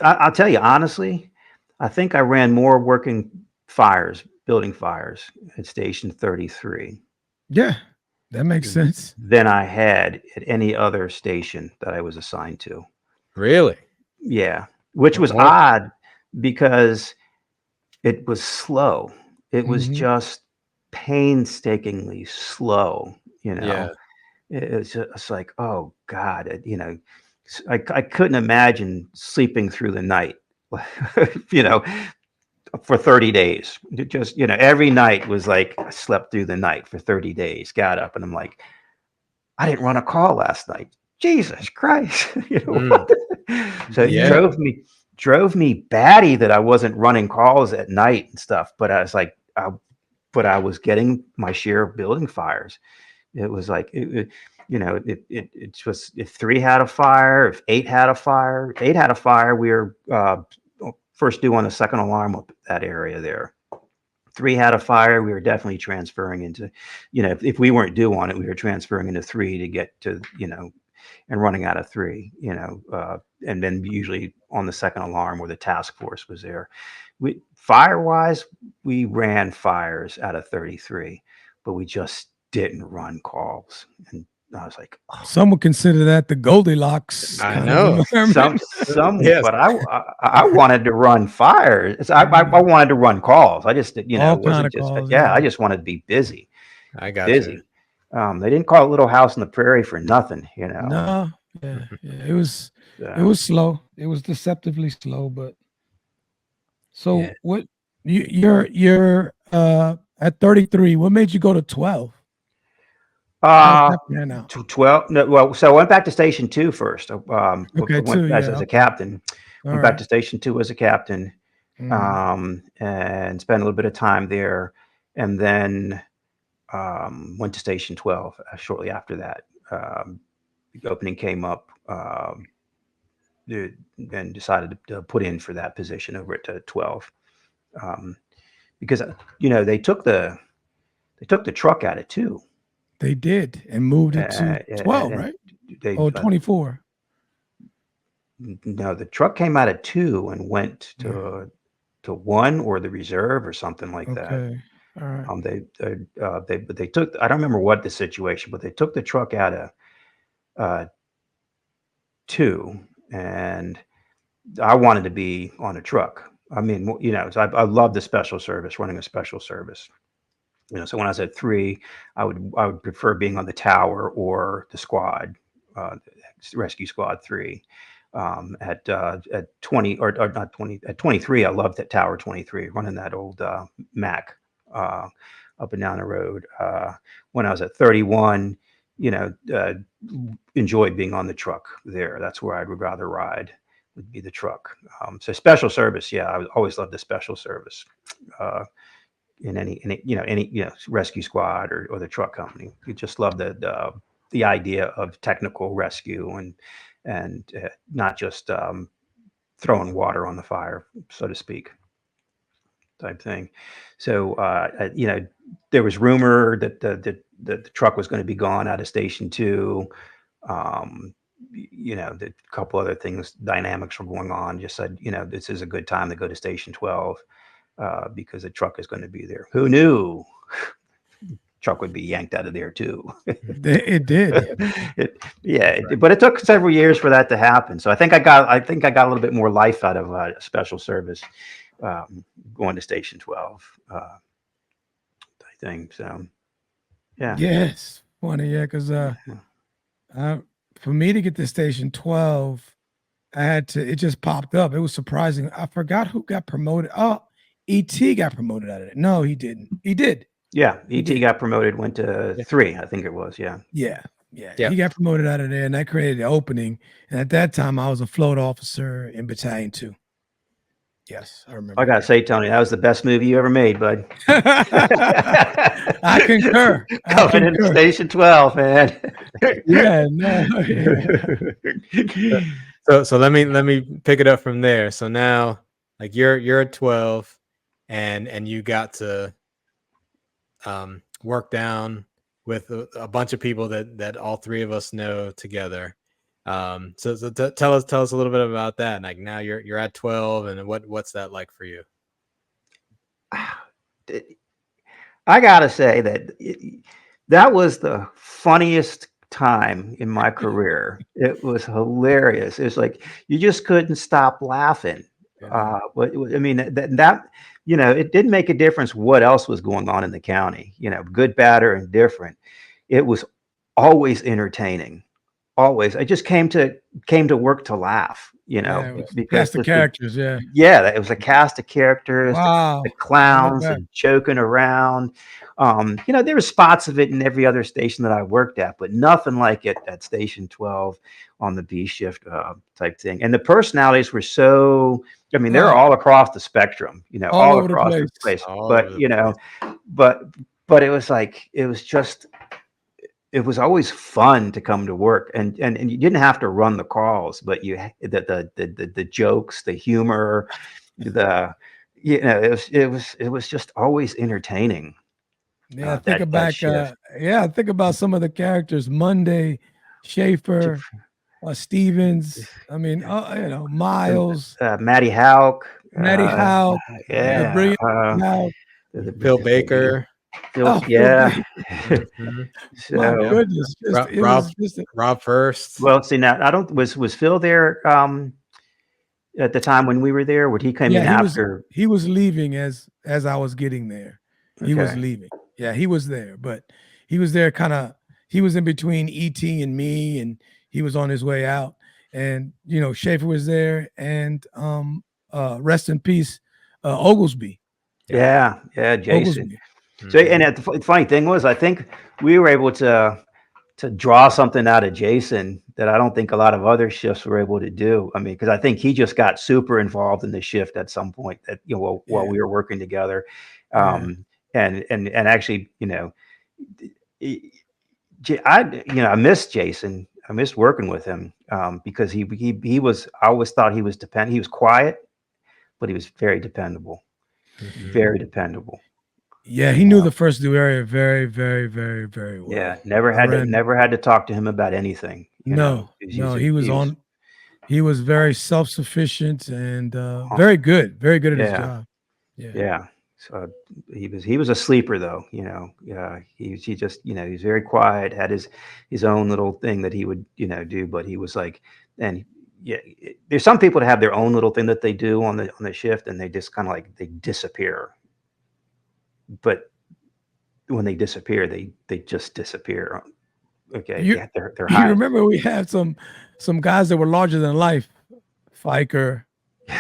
S3: I'll tell you honestly, I think I ran more working fires building fires at Station 33
S2: Yeah, that makes sense.
S3: than I had at any other station that I was assigned to.
S1: Really?
S3: Yeah, which was
S1: More.
S3: odd because it was slow. It was
S2: Mhm.
S3: just painstakingly slow, you
S1: Yeah.
S3: know. It's just like, oh God, I couldn't imagine sleeping through the night, you know, for 30 days. It just, every night was like I slept through the night for 30 days, got up and I'm like, I didn't run a call last night. Jesus Christ.
S1: Mm,
S3: So it
S1: yeah.
S3: drove me batty that I wasn't running calls at night and stuff. But I was like, but I was getting my share of building fires. It was like, it was, if 3 had a fire, if 8 had a fire, 8 had a fire, we were first due on the second alarm up that area there. 3 had a fire, we were definitely transferring into, if we weren't due on it, we were transferring into 3 to get to, and running out of 3, and then usually on the second alarm where the task force was there. Fire-wise, we ran fires out of 33, but we just didn't run calls. And I was like, oh,
S2: Some would consider that the Goldilocks
S1: I
S2: kind
S1: know.
S2: of environment.
S1: Yes.
S3: but I wanted to run fires. I wanted to run calls. I just, it
S2: All kind
S3: wasn't
S2: of
S3: just,
S2: calls.
S3: I just wanted to be busy.
S1: I got you.
S3: Busy. They didn't call it Little House on the Prairie for nothing,
S2: No, yeah. It was
S3: So,
S2: slow. It was deceptively slow, but so
S1: Yeah.
S2: what you're at 33, what made you go to 12? How'd that pan out?
S3: to 12. No, well, so I went back to Station 2 first.
S2: Okay,
S3: Went
S2: 2,
S3: as,
S2: yeah,
S3: as a
S2: okay.
S3: captain.
S2: All
S3: Went back
S2: right.
S3: to Station 2 as a captain,
S2: Mhm.
S3: and spent a little bit of time there, and then went to Station 12 shortly after that. The opening came up, and decided to put in for that position over at 12, because they took the truck out of 2.
S2: They did and moved it to 12,
S3: And
S2: right?
S3: they
S2: Oh, 24.
S3: no, the truck came out of 2 and went
S2: Yeah.
S3: to 1 or the reserve or something like that.
S2: Okay. All right.
S3: They took, I don't remember what the situation, but they took the truck out of uh, 2, and I wanted to be on a truck. I mean, so I love the special service, running a special service. So when I was at 3, I would prefer being on the tower or the squad, uh, rescue squad 3. At 20, or not 20, at 23, I loved that tower 23, running that old Mac uh, up and down the road. When I was at 31, enjoyed being on the truck there. That's where I would rather ride, would be the truck. So special service, yeah, I always loved the special service. In any rescue squad or the truck company. You just love the idea of technical rescue and not just throwing water on the fire, so to speak, type thing. So there was rumor that the truck was going to be gone out of Station 2. A couple other things, dynamics were going on. Just said, this is a good time to go to Station 12. Because the truck is going to be there. Who knew? Truck would be yanked out of there too.
S2: It did.
S3: But it took several years for that to happen. So I think I got a little bit more life out of special service, going to Station 12. I think so. Yeah.
S2: Yes. Funny, yeah, because for me to get to Station 12, I had to, it just popped up. It was surprising. I forgot who got promoted. Oh, ET got promoted out of it. No, he didn't. He did.
S3: Yeah.
S2: He
S3: ET
S2: did.
S3: got promoted, went to 3, I think it was. Yeah.
S2: Yeah. Yeah.
S1: Yeah.
S2: He got promoted out of there, and that created the opening. And at that time, I was a float officer in Battalion 2. Yes, I remember.
S3: I gotta say, Tony, that was the best movie you ever made, bud.
S2: I concur.
S3: Coming into Station 12, man.
S2: Yeah, no. Yeah.
S1: So let me pick it up from there. So now, like you're at 12, and you got to work down with a bunch of people that all 3 of us know together. So tell us a little bit about that. Like now you're at 12, and what's that like for you?
S3: I gotta say that that was the funniest time in my career. It was hilarious. It's like you just couldn't stop laughing.
S2: Yeah.
S3: But I mean that you know, it didn't make a difference what else was going on in the county. You know, good, bad, or indifferent. It was always entertaining. Always. I just came to work to laugh. You
S2: Yeah,
S3: know,
S2: it was
S3: because
S2: cast of
S3: just
S2: characters. Yeah.
S3: yeah, it was a cast of characters,
S2: Wow.
S3: the
S2: I look
S3: clowns,
S2: back.
S3: and joking around. You know, there were spots of it in every other station that I worked at, but nothing like it at Station 12 on the B shift type thing. And the personalities were so, I mean, they're
S2: Right.
S3: all across the spectrum, you know,
S2: All
S3: all
S2: over the
S3: across the
S2: place.
S3: place.
S1: All over
S3: But,
S1: the
S3: you
S1: place.
S3: know, but, but it was like, it was just, it was always fun to come to work, and you didn't have to run the calls, but you the jokes, the humor, the you know, it was just always entertaining.
S2: Yeah,
S3: That shift.
S2: think about some of the characters. Monday, Schaefer, Stevens. I mean, Miles,
S3: Matty Hauk,
S2: Matty Howe, the
S3: yeah,
S2: brilliant Howe.
S1: Phil Baker.
S2: Oh, Phil
S3: Yeah.
S2: Baker.
S1: Mhm.
S2: My
S3: So,
S1: Yep.
S2: goodness, it
S1: Rob
S2: was just
S1: Rob First.
S3: well, see now, I don't was Phil there at the time when we were there? Would he come
S2: yeah.
S3: in after?
S2: He was leaving as I was getting there. He was
S3: Okay.
S2: leaving. Yeah, he was there, but he was there kind of. He was in between ET and me, and he was on his way out. And Schaefer was there, and rest in peace, Oglesby.
S3: Yeah, yeah, Jason.
S2: Oglesby.
S3: So, and
S1: Mhm.
S3: the funny thing was, I think we were able to draw something out of Jason that I don't think a lot of other shifts were able to do. I mean, because I think he just got super involved in the shift at some point that while
S2: Yeah,
S3: we were working together,
S2: yeah.
S3: and actually, he- I miss Jason. I missed working with him because he was. I always thought he was dependent. He was quiet, but he was very dependable.
S1: Mhm.
S3: Very dependable.
S2: Yeah, he knew the first due area very, very, very, very
S3: Yeah,
S2: well. I ran.
S3: never had to talk to him about anything,
S2: No,
S3: 'cause
S2: no, he was
S3: he was
S2: on. He was very self-sufficient and very good at his
S3: yeah,
S2: job. Yeah,
S3: yeah. So he was a sleeper though, Yeah, he just, he's very quiet, had his own little thing that he would, do, but he was like, and yeah, there's some people that have their own little thing that they do on the shift, and they just kind of like they disappear. But when they disappear, they just disappear. Okay,
S2: you
S3: yeah, they're
S2: you
S3: high.
S2: remember we had some guys that were larger than life, Fiker. You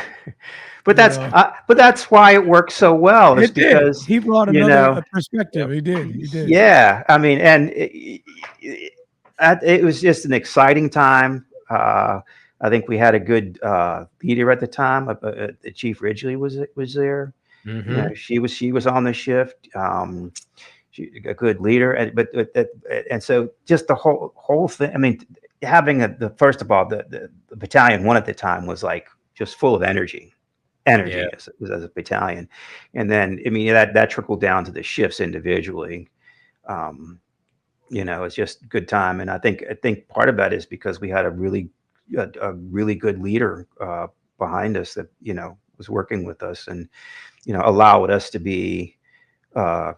S2: know,
S3: But that's why it works so well. It's
S2: it did.
S3: because
S2: He brought
S3: you
S2: another
S3: know,
S2: perspective. He did. He did.
S3: yeah. I mean, and it was just an exciting time. I think we had a good leader at the time. Chief Ridgely was there.
S1: Mhm.
S3: She was on the shift. A good leader, and so just the whole thing. I mean, having the first of all, the battalion one at the time was like just full of energy
S1: Yeah.
S3: as a battalion, and then I mean that trickled down to the shifts individually. Um, it's just good time, and I think part of that is because we had a really good leader behind us that was working with us and allowed us to be uh,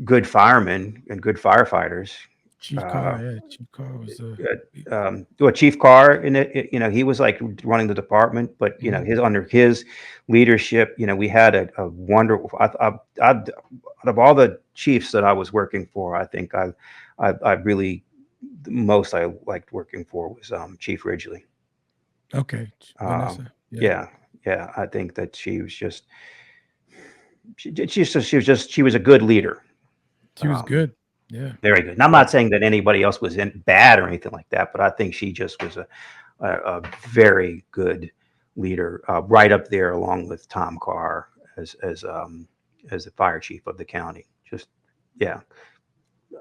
S3: good firemen and good firefighters.
S2: Chief
S3: Uh,
S2: Carr. Yeah, Chief Carr was.
S3: well, Chief Carr, and he was like running the department, but
S2: Mhm.
S3: his under his leadership, we had a wonderful. Out of all the chiefs that I was working for, I think I really the most I liked working for was Chief Ridgely.
S2: Okay,
S3: Uh,
S2: Vanessa. Yeah,
S3: yeah, yeah, I think that she was a good leader.
S2: she was
S3: Um,
S2: good. Yeah,
S3: Very good. And I'm
S1: Yeah.
S3: not saying that anybody else was bad or anything like that, but I think she just was a very good leader, right up there along with Tom Carr as the fire chief of the county. Just yeah,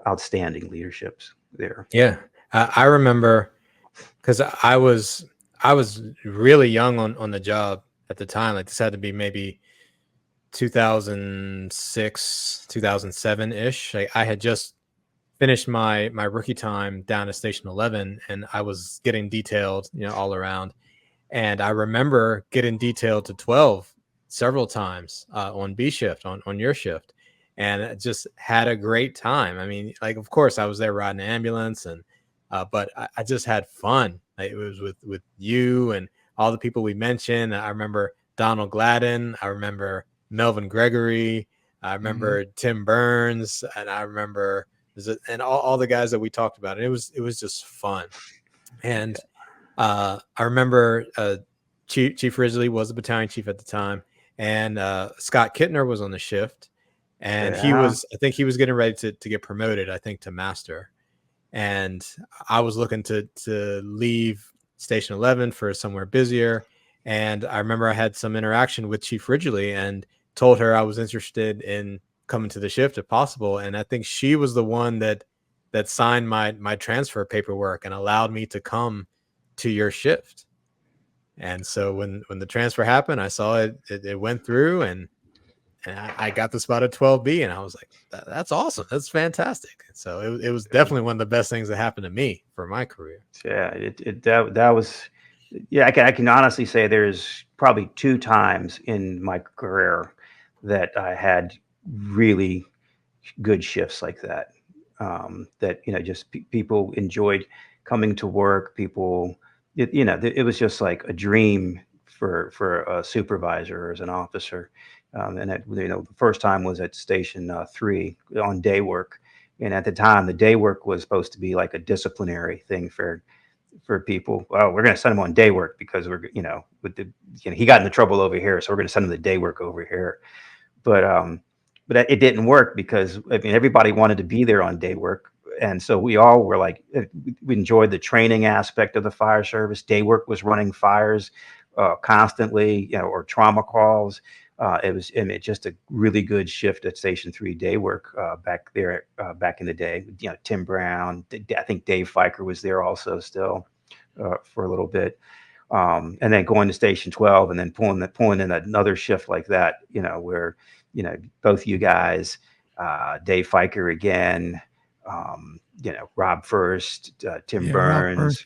S3: outstanding leaderships there.
S1: Yeah. I remember because I was really young on the job at the time. Like this had to be maybe 2006, 2007 ish. I had just finished my rookie time down at Station 11, and I was getting detailed, all around. And I remember getting detailed to 12 several times on B shift on your shift, and I just had a great time. I mean, like, of course I was there riding an ambulance, and but I just had fun. Like, it was with you and all the people we mentioned. I remember Donald Gladden. I remember Melvin Gregory. I remember Tim Burns, and I remember and all the guys that we talked about. And it was just fun. And I remember Chief Ridgely was the battalion chief at the time, and Scott Kittner was on the shift, and I think he was getting ready to get promoted, I think, to master. And I was looking to leave Station 11 for somewhere busier. And I remember I had some interaction with Chief Ridgely and told her I was interested in coming to the shift if possible. And I think she was the one that signed my transfer paperwork and allowed me to come to your shift. And so when the transfer happened, I saw it went through, and I got the spot at 12B, and I was like, that's awesome. That's fantastic. So it was definitely one of the best things that happened to me for my career.
S3: Yeah, that was, yeah, I can honestly say there's probably 2 times in my career that I had really good shifts like that. That, just people enjoyed coming to work. People, it was just like a dream for a supervisor or as an officer. And that, the first time was at Station 3 on day work. And at the time, the day work was supposed to be like a disciplinary thing for people. Well, we're going to send him on day work because he got into trouble over here, so we're going to send him the day work over here. But it didn't work because, I mean, everybody wanted to be there on day work. And so we all were like, we enjoyed the training aspect of the fire service. Day work was running fires constantly, or trauma calls. It was just a really good shift at Station 3 day work back there, back in the day. Tim Brown, I think Dave Fiker was there also still for a little bit. And then going to Station 12 and then pulling in another shift like that, where, both you guys, Dave Fiker again, Rob First, Tim Burns,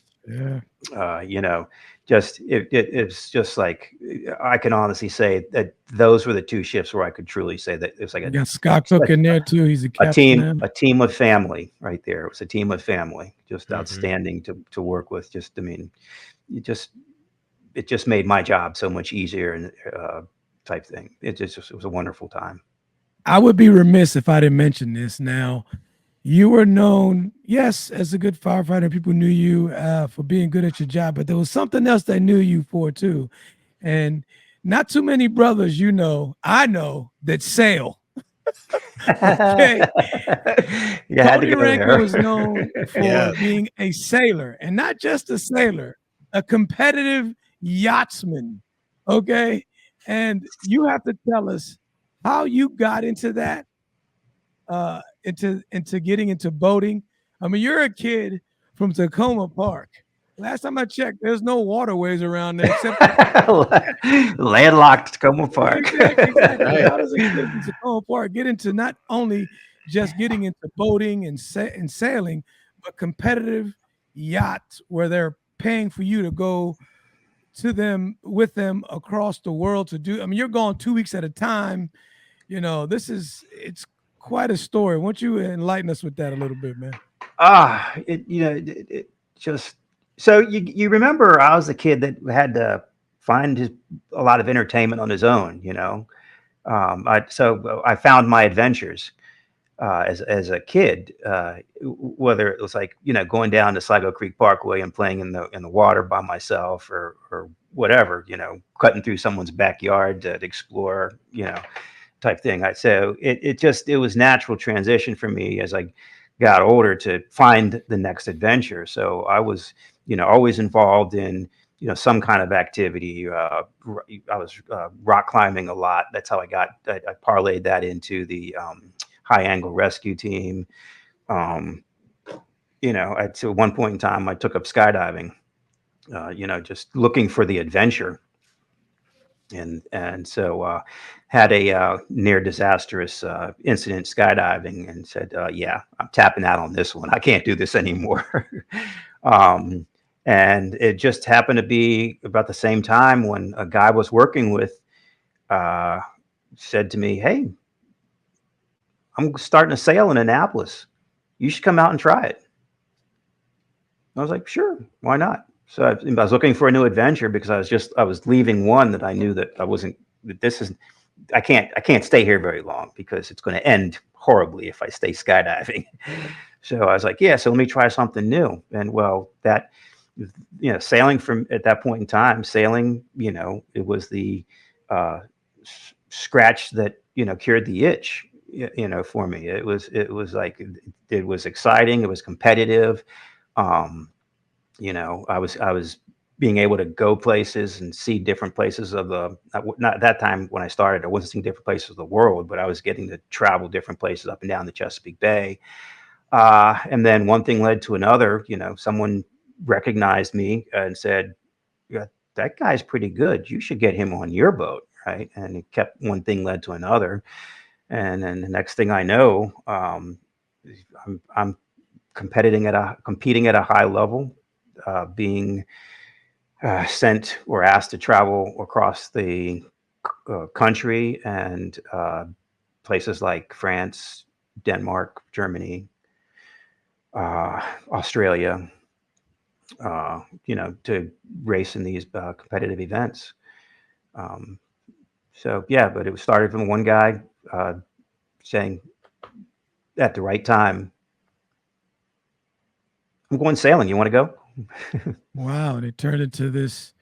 S3: just it's just like, I can honestly say that those were the 2 shifts where I could truly say that it was like
S2: Scott Cook in there too. He's a captain.
S3: A team of family right there. It was a team of family, just outstanding to work with. Just, I mean, it just made my job so much easier and type thing. It was a wonderful time.
S2: I would be remiss if I didn't mention this. Now, you were known, yes, as a good firefighter. People knew you for being good at your job, but there was something else they knew you for too. And not too many brothers, I know, that sail. Okay. Tony Rankin was known for being a sailor, and not just a sailor, a competitive yachtsman. Okay. And you have to tell us how you got into that, into getting into boating. I mean, you're a kid from Tacoma Park. Last time I checked, there's no waterways around there except
S3: landlocked Tacoma Park.
S2: Exactly. How does a kid from Tacoma Park get into not only just getting into boating and sailing, but competitive yachts where they're paying for you to go with them across the world to do? I mean, you're going 2 weeks at a time. It's quite a story. Why don't you enlighten us with that a little bit, man?
S3: It just, so you remember I was a kid that had to find a lot of entertainment on his own, so I found my adventures as a kid, whether it was like, going down to Sligo Creek Parkway and playing in the water by myself or whatever, cutting through someone's backyard to explore, type thing. So it was natural transition for me as I got older to find the next adventure. So I was, always involved in, some kind of activity. I was rock climbing a lot. That's how I parlayed that into the high angle rescue team. To one point in time, I took up skydiving, just looking for the adventure. And so had a near disastrous incident skydiving, and said, yeah, I'm tapping out on this one. I can't do this anymore. And it just happened to be about the same time when a guy I was working with said to me, hey, I'm starting to sail in Annapolis. You should come out and try it. I was like, sure, why not? So I was looking for a new adventure because I was leaving one that I knew that I can't stay here very long because it's going to end horribly if I stay skydiving. So I was like, yeah, so let me try something new. And well, that, sailing from at that point in time, it was the scratch that, cured the itch, for me. It was like, it was exciting. It was competitive. I was being able to go places and see different places of not that time when I started, I wasn't seeing different places of the world, but I was getting to travel different places up and down the Chesapeake Bay. And then one thing led to another. Someone recognized me and said, yeah, that guy's pretty good. You should get him on your boat. Right. And it kept, one thing led to another. And then the next thing I know, I'm competing at a high level, being sent or asked to travel across the country and places like France, Denmark, Germany, Australia, to race in these competitive events. So yeah, but it was started from one guy saying at the right time, I'm going sailing. You want to go?
S2: Wow, and it turned into this,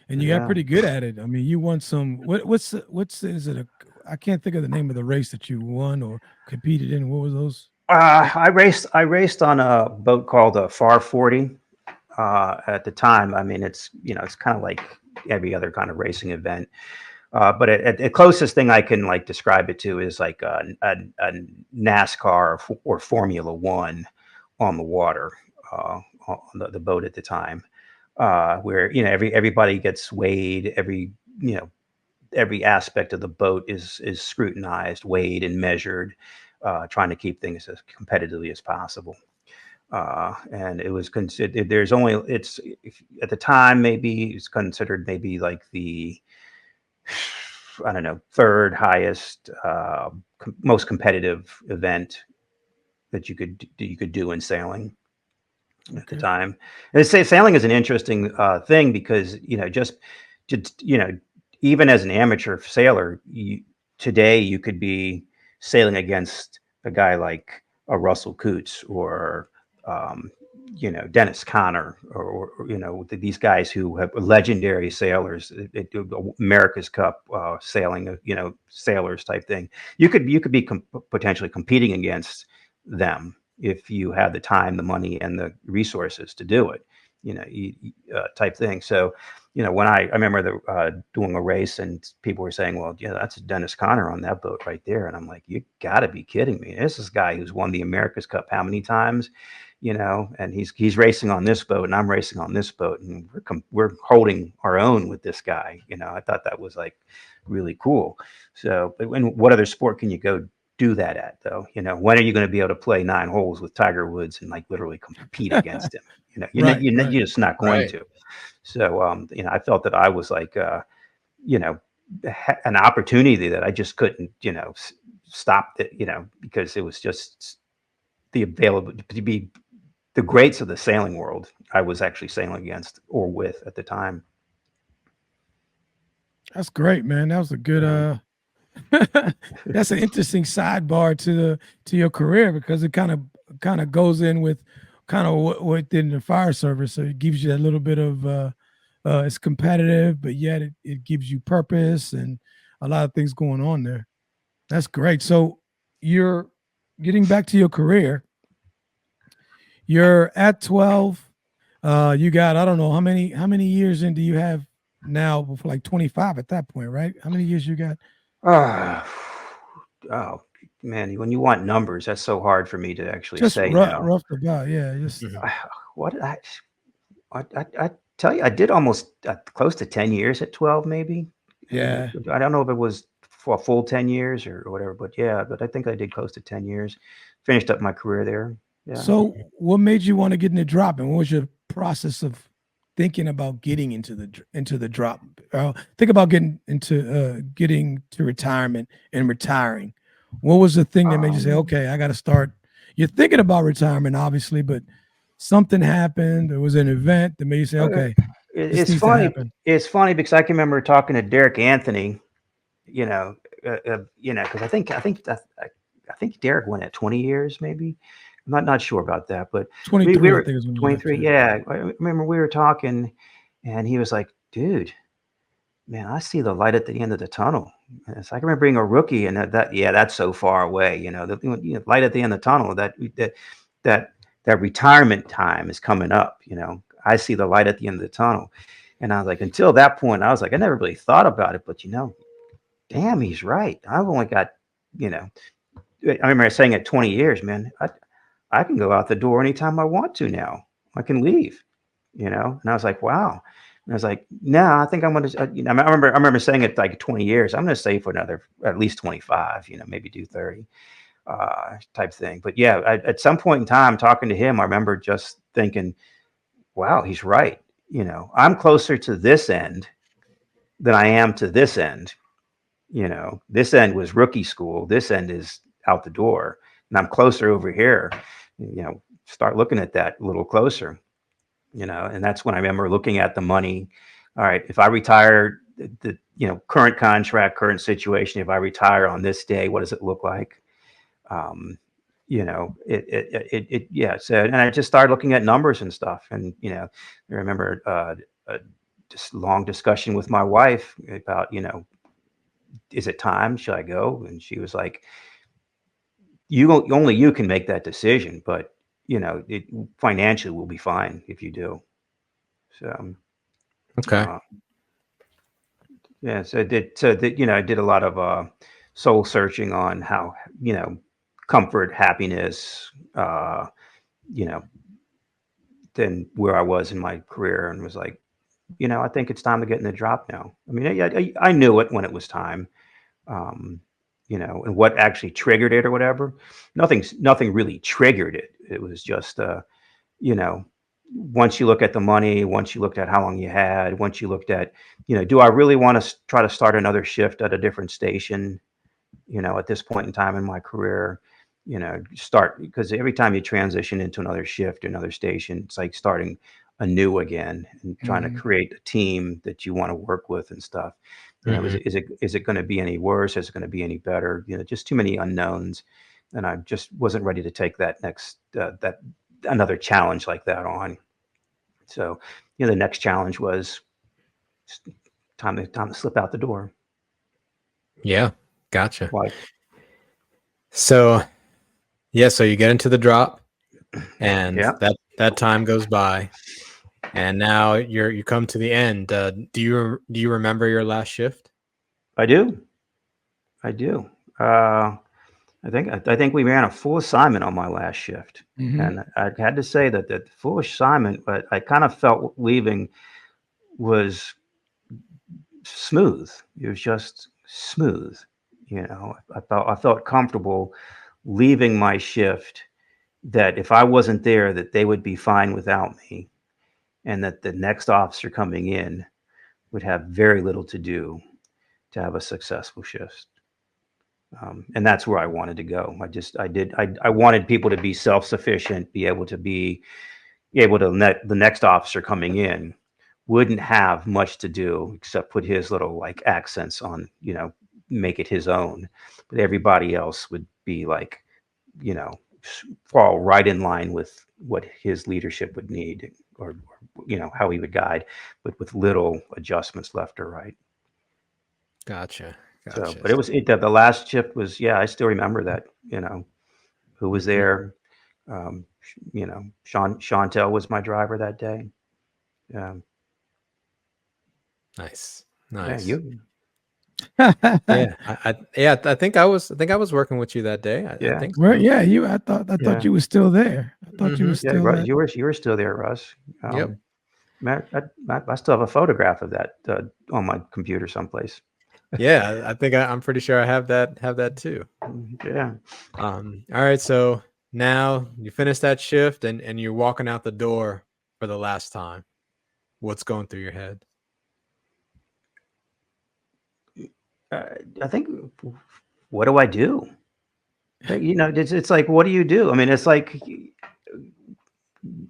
S2: and you got
S3: Yeah.
S2: pretty good at it. I mean, you won some. What's is it? I can't think of the name of the race that you won or competed in. What was those?
S3: I raced on a boat called a Far 40. At the time, I mean, it's kind of like every other kind of racing event. But the closest thing I can like describe it to is like a NASCAR or Formula One on the water, on the boat at the time, where everybody gets weighed, every aspect of the boat is scrutinized, weighed, and measured, trying to keep things as competitively as possible. And it was considered. It's at the time maybe it's considered maybe like the, I don't know, third highest, most competitive event that you could do in sailing at the time. And sailing is an interesting thing because even as an amateur sailor, today you could be sailing against a guy like a Russell Coots or Dennis Conner or these guys who have legendary sailors, America's Cup sailing, sailors type thing. You could be potentially competing against them if you have the time, the money, and the resources to do it, type thing. So, when I remember doing a race and people were saying, well, yeah, that's Dennis Conner on that boat right there. And I'm like, you gotta be kidding me. This is a guy who's won the America's Cup how many times, and he's racing on this boat and I'm racing on this boat and we're holding our own with this guy. I thought that was like really cool. So, but what other sport can you go do that at though? When are you going to be able to play 9 holes with Tiger Woods and like literally compete against him? You're just not going to. So, I felt that I was like, an opportunity that I just couldn't, stop it, because it was just the available to be the greats of the sailing world. I was actually sailing against or with at the time.
S2: That's great, man. That was a good. That's an interesting sidebar to your career because it kind of goes in with kind of what did in the fire service. So it gives you a little bit of it's competitive, but yet it gives you purpose and a lot of things going on there. That's great. So you're getting back to your career. You're at 12. You got, I don't know how many years in do you have now? Before like 25 at that point, right? How many years you got?
S3: Oh man, when you want numbers, that's so hard for me to actually
S2: Just
S3: say now.
S2: rough about, yeah. Just
S3: What did I tell you? I did almost close to 10 years at 12, maybe.
S2: yeah.
S3: I don't know if it was for a full 10 years or whatever, but yeah, but I think I did close to 10 years. Finished up my career there. Yeah.
S2: So what made you want to get into dropping? What was your process of thinking about getting into the drop? Think about getting to retirement and retiring. What was the thing that made you say, okay, I got to start? You're thinking about retirement, obviously, but something happened. There was an event that made you say, okay, this
S3: It's
S2: needs to
S3: funny.
S2: happen.
S3: It's funny because I can remember talking to Derek Anthony, because I think Derek went at 20 years, maybe. I'm not sure about that, but we
S2: 23, I
S3: were
S2: think is when you left.
S3: 23. Yeah, I remember we were talking, and he was like, "Dude, man, I see the light at the end of the tunnel." And so I can remember being a rookie, and that's so far away. The light at the end of the tunnel. That retirement time is coming up. I see the light at the end of the tunnel, and I was like, until that point, I was like, I never really thought about it, but damn, he's right. I've only got, I remember saying at 20 years, man, I can go out the door anytime I want to now. I can leave, and I was like, wow. And I was like, no, I think I'm going to, I remember saying it like 20 years. I'm going to stay for another, at least 25, maybe do 30 type thing. But yeah, at some point in time talking to him, I remember just thinking, wow, he's right. I'm closer to this end than I am to this end. This end was rookie school. This end is out the door, and I'm closer over here. Start looking at that a little closer. And that's when I remember looking at the money. All right, if I retire, the current contract, current situation. If I retire on this day, what does it look like? Yeah. So, and I just started looking at numbers and stuff, and I remember just long discussion with my wife about is it time? Should I go? And she was like, only you can make that decision, but it financially will be fine if you do. So,
S1: Okay.
S3: yeah. So I did a lot of soul searching on how, comfort, happiness, than where I was in my career, and was like, I think it's time to get in the drop now. I mean, I knew it when it was time. And what actually triggered it or whatever. Nothing really triggered it. It was just, once you look at the money, once you looked at how long you had, once you looked at, do I really want to try to start another shift at a different station, at this point in time in my career, start, because every time you transition into another shift, another station, it's like starting anew again and trying to create a team that you want to work with and stuff. Is it going to be any worse? Is it going to be any better? Just too many unknowns, and I just wasn't ready to take that next that another challenge like that on. So, the next challenge was time to slip out the door.
S1: Yeah. Gotcha.
S3: Like,
S1: So yeah, so you get into the drop, and
S3: yeah,
S1: that time goes by, and now you come to the end. Do you remember your last shift?
S3: I do. I think we ran a full assignment on my last shift, and I had to say that the full assignment, but I kind of felt leaving was smooth. It was just smooth. I felt comfortable leaving my shift, that if I wasn't there, that they would be fine without me, and that the next officer coming in would have very little to do to have a successful shift. And that's where I wanted to go. I wanted people to be self-sufficient, be able to the next officer coming in wouldn't have much to do except put his little like accents on, make it his own. But everybody else would be like, fall right in line with what his leadership would need, or how he would guide, but with little adjustments left or right.
S1: Gotcha.
S3: So, but the last shift was, I still remember that, who was there. Chantel was my driver that day.
S1: Nice.
S3: Yeah,
S1: I think I was working with you that day. I think so.
S2: Well, yeah, I thought you were still there. I thought you were still
S3: Russ,
S2: there.
S3: you were still there, Russ.
S1: Yep.
S3: Matt, I still have a photograph of that on my computer someplace.
S1: Yeah, I think I'm pretty sure I have that too.
S3: Yeah.
S1: All right, so now you finish that shift, and you're walking out the door for the last time. What's going through your head?
S3: I think, what do I do? But, it's like, what do you do? I mean, it's like,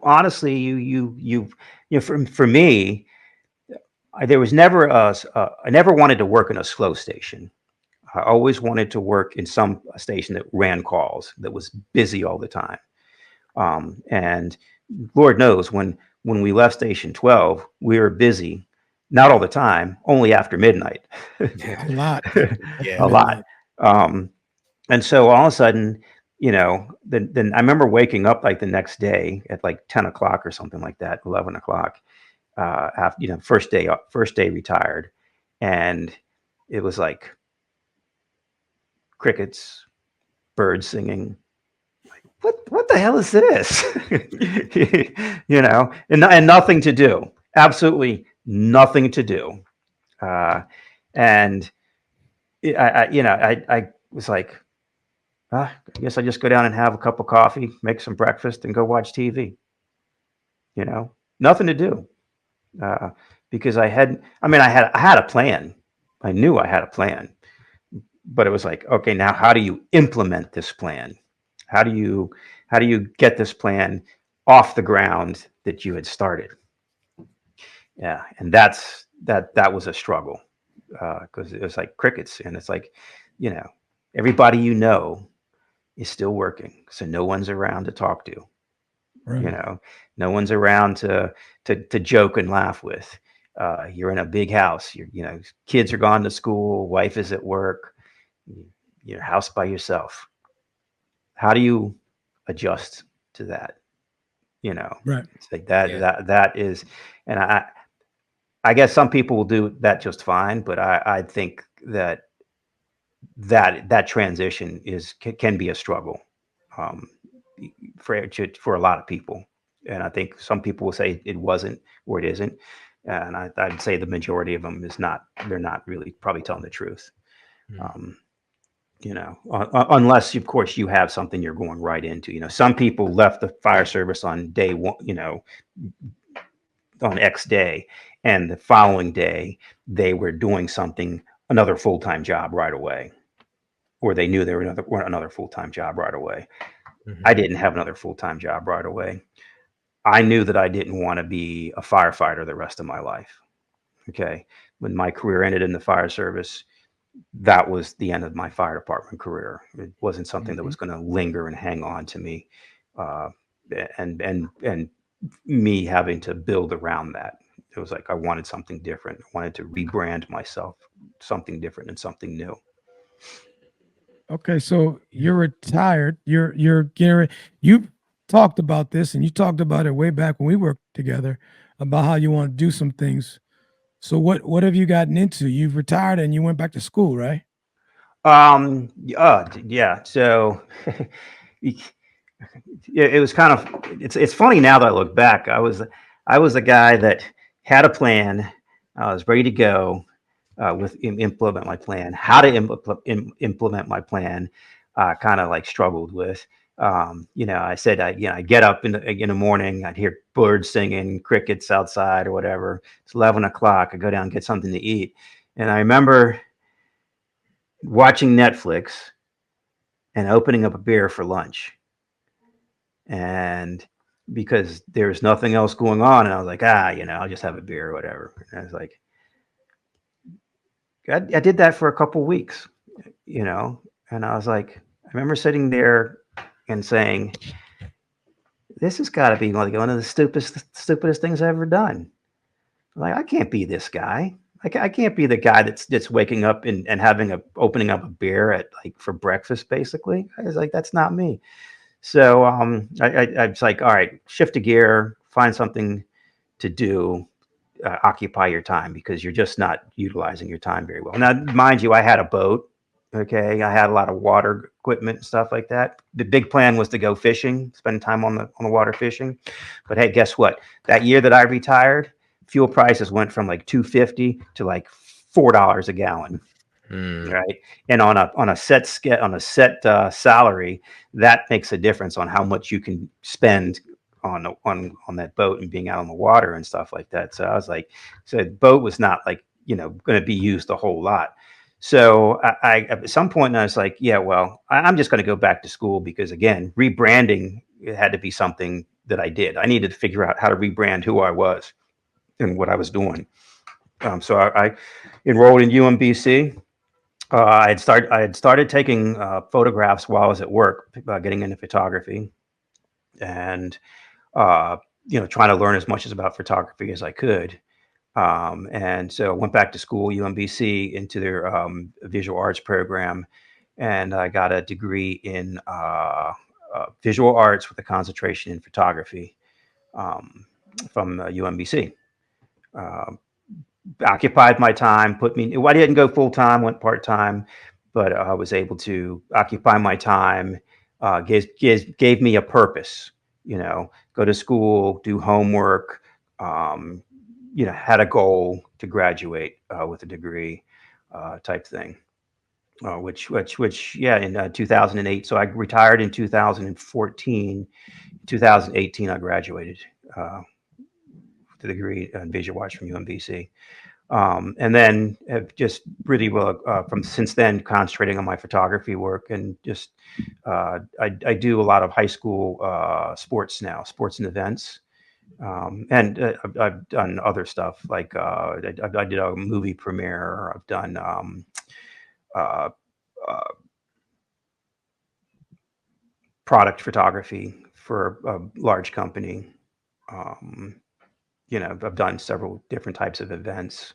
S3: honestly, for me, there was never I never wanted to work in a slow station. I always wanted to work in some station that ran calls, that was busy all the time. And Lord knows, when we left Station 12, we were busy, not all the time, only after midnight.
S2: A lot.
S1: Yeah.
S3: A lot. And so all of a sudden, then I remember waking up like the next day at like 10 o'clock or something like that, 11 o'clock, after, first day retired. And it was like crickets, birds singing. What the hell is this? And nothing to do. Absolutely nothing to do. And I was like, I guess I just go down and have a cup of coffee, make some breakfast, and go watch TV. Nothing to do. Because I had a plan. I knew I had a plan, but it was like, okay, now how do you implement this plan? How do you get this plan off the ground that you had started? Yeah, and that was a struggle, because it was like crickets, and it's like, everybody is still working, so no one's around to talk to.
S2: Right.
S3: No one's around to joke and laugh with. You're in a big house. Kids are gone to school. Wife is at work. Your house by yourself. How do you adjust to that?
S2: Right.
S3: It's like that.
S1: Yeah.
S3: That is, and I guess some people will do that just fine, but I think that transition can be a struggle, um, for a lot of people. And I think some people will say it wasn't, or it isn't. And I'd say the majority of them they're not really probably telling the truth.
S1: Mm.
S3: Unless of course you have something you're going right into. Some people left the fire service on day one, on X day, and the following day they were doing another full-time job right away, or they knew they were another full-time job right away.
S1: Mhm.
S3: I didn't have another full-time job right away. I knew that I didn't want to be a firefighter the rest of my life. Okay. When my career ended in the fire service, that was the end of my fire department career. It wasn't something that
S1: Mhm.
S3: was going to linger and hang on to me, uh, and me having to build around that. It was like I wanted something different. I wanted to rebrand myself, something different and something new.
S2: Okay, so you're retired. You're getting you talked about this, and you talked about it way back when we worked together about how you want to do some things. So what have you gotten into? You've retired and you went back to school, right?
S3: Yeah. So it was kind of, it's funny now that I look back. I was a guy that had a plan. I was ready to go, implement my plan. How to implement my plan, kind of like struggled with. I said, I get up in the morning, I'd hear birds singing, crickets outside or whatever. It's 11 o'clock. I go down and get something to eat. And I remember watching Netflix and opening up a beer for lunch. And because there was nothing else going on, and I was like, I'll just have a beer or whatever. And I was like, I did that for a couple weeks, and I was like, I remember sitting there and saying, this has got to be like one of the stupidest things I've ever done. Like, I can't be this guy. I can't be the guy that's waking up and opening up a beer at like for breakfast, basically. I was like, that's not me. So I was like, all right, shift a gear, find something to do, occupy your time, because you're just not utilizing your time very well. Now, mind you, I had a boat. Okay, I had a lot of water equipment and stuff like that. The big plan was to go fishing, spend time on the water fishing. But hey, guess what? That year that I retired, fuel prices went from like $2.50 to like $4 a gallon.
S1: Mm.
S3: Right, and on a set salary, that makes a difference on how much you can spend on that boat and being out on the water and stuff like that. So I was like, so the boat was not like going to be used a whole lot. So I at some point I was like, yeah, well, I'm just going to go back to school because again, rebranding had to be something that I did. I needed to figure out how to rebrand who I was and what I was doing. So I enrolled in UMBC. I had started taking photographs while I was at work, getting into photography, and trying to learn as much about photography as I could. And so I went back to school, UMBC, into their visual arts program, and I got a degree in visual arts with a concentration in photography from UMBC. Occupied my time, I didn't go full time, went part time, but I was able to occupy my time, gave me a purpose, go to school, do homework, had a goal to graduate with a degree type thing, which in 2008. So I retired in 2014. 2018, I graduated with a degree in visual arts from UMBC. And then have just really from since then concentrating on my photography work, and just I do a lot of high school sports now, sports and events. And I've done other stuff like I did a movie premiere. I've done uh, product photography for a large company. I've done several different types of events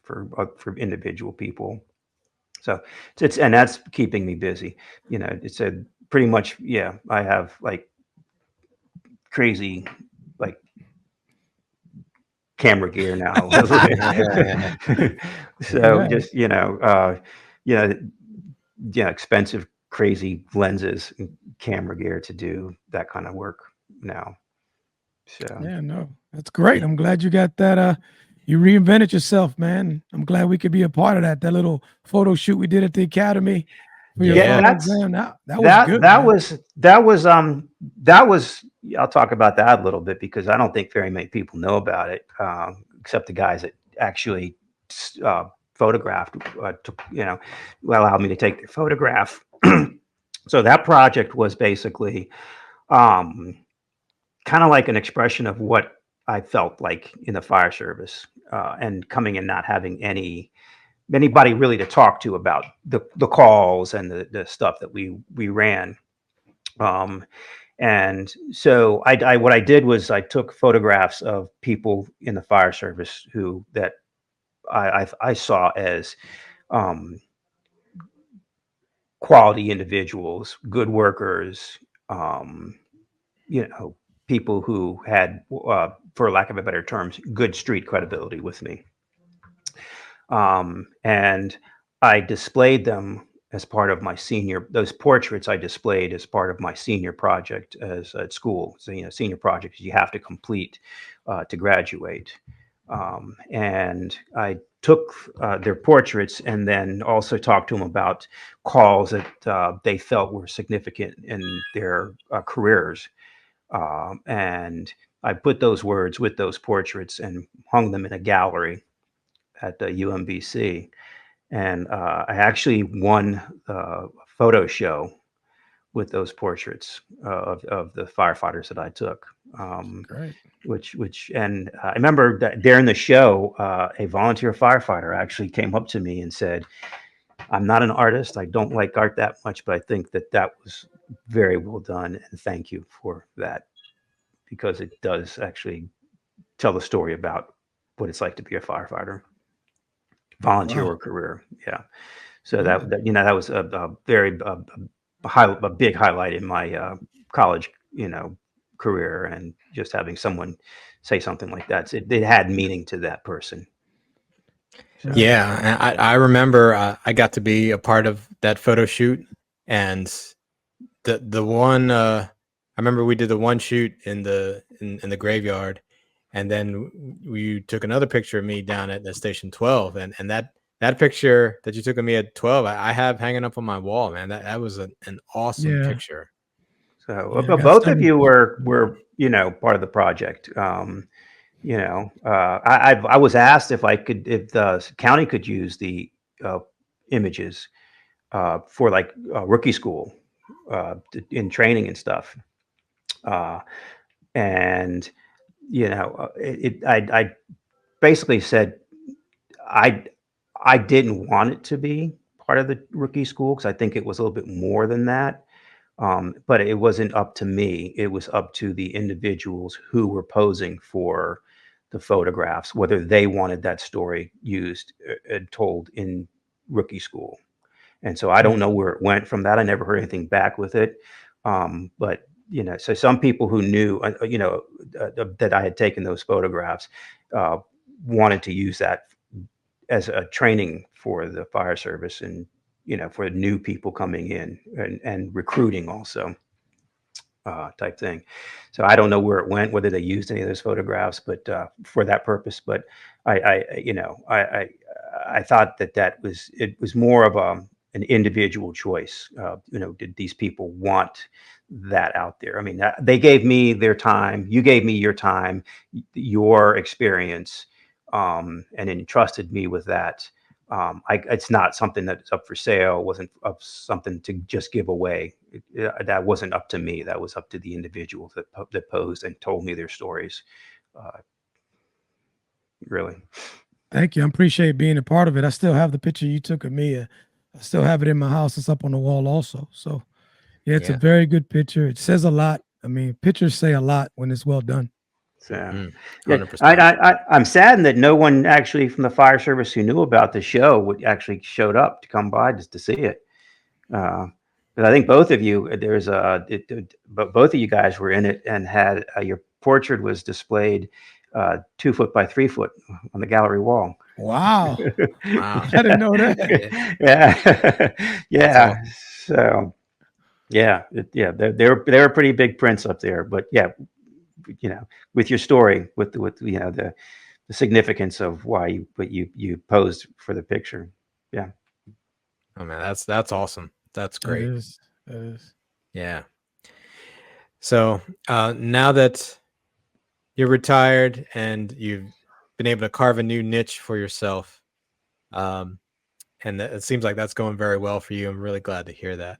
S3: for individual people. So and that's keeping me busy. It's a pretty much, I have like crazy like camera gear now. So just expensive, crazy lenses and camera gear to do that kind of work now. So
S2: no, that's great. I'm glad you got that. You reinvented yourself, man. I'm glad we could be a part of that. That little photo shoot we did at the academy.
S3: That
S2: was good.
S3: That was. I'll talk about that a little bit because I don't think very many people know about it, except the guys that actually photographed. Allowed me to take their photograph. So that project was basically kind of like an expression of what I felt like in the fire service, and coming and not having anybody really to talk to about the calls and the stuff that we ran. And so what I did was I took photographs of people in the fire service that I saw as quality individuals, good workers, people who had, for lack of a better terms, good street credibility with me. And I displayed them as part of my those portraits I displayed as part of my senior project at school. So, senior projects you have to complete to graduate. And I took their portraits and then also talked to them about calls that they felt were significant in their careers. And I put those words with those portraits and hung them in a gallery at the UMBC. And I actually won a photo show with those portraits of the firefighters that I took.
S2: Great.
S3: And I remember that during the show, a volunteer firefighter actually came up to me and said, "I'm not an artist. I don't like art that much, but I think that was very well done. And thank you for that, because it does actually tell the story about what it's like to be a firefighter, volunteer or career." Yeah. So that was a very big highlight in my college, career, and just having someone say something like that, it had meaning to that person.
S1: So. Yeah, I remember I got to be a part of that photo shoot, and the one I remember we did the one shoot in the graveyard, and then you took another picture of me down at the station 12, and that picture that you took of me at 12, I have hanging up on my wall, man. That was an awesome picture.
S3: So both of you were part of the project. I was asked if the county could use the images for like rookie school in training and stuff. And I basically said I didn't want it to be part of the rookie school because I think it was a little bit more than that. But it wasn't up to me. It was up to the individuals who were posing for the photographs, whether they wanted that story used and told in rookie school. And so I don't know where it went from that. I never heard anything back with it. But so some people who knew, that I had taken those photographs, wanted to use that as a training for the fire service and, for new people coming in and recruiting also, type thing. So I don't know where it went, whether they used any of those photographs, but for that purpose. But I thought that it was more of an individual choice. Did these people want that out there? I mean, they gave me their time. You gave me your time, your experience, and entrusted me with that. It's not something that's up for sale. Wasn't up something to just give away. That wasn't up to me. That was up to the individuals that posed and told me their stories. Really.
S2: Thank you. I appreciate being a part of it. I still have the picture you took of me. I still have it in my house. It's up on the wall also. So yeah, it's a very good picture. It says a lot. I mean, pictures say a lot when it's well done.
S3: So,
S1: 100%.
S3: I'm saddened that no one actually from the fire service who knew about the show showed up to come by just to see it. But I think both of you, but both of you guys were in it and had your portrait was displayed 2 foot by 3 foot on the gallery wall.
S2: Wow.
S1: Wow.
S2: I didn't know that.
S3: Yeah. So they were pretty big prints up there, but yeah, with your story, with the significance of why you posed for the picture. Yeah.
S1: Oh man, that's awesome. That's great.
S2: It is.
S1: Yeah. So now that you're retired and you've been able to carve a new niche for yourself, and it seems like that's going very well for you. I'm really glad to hear that.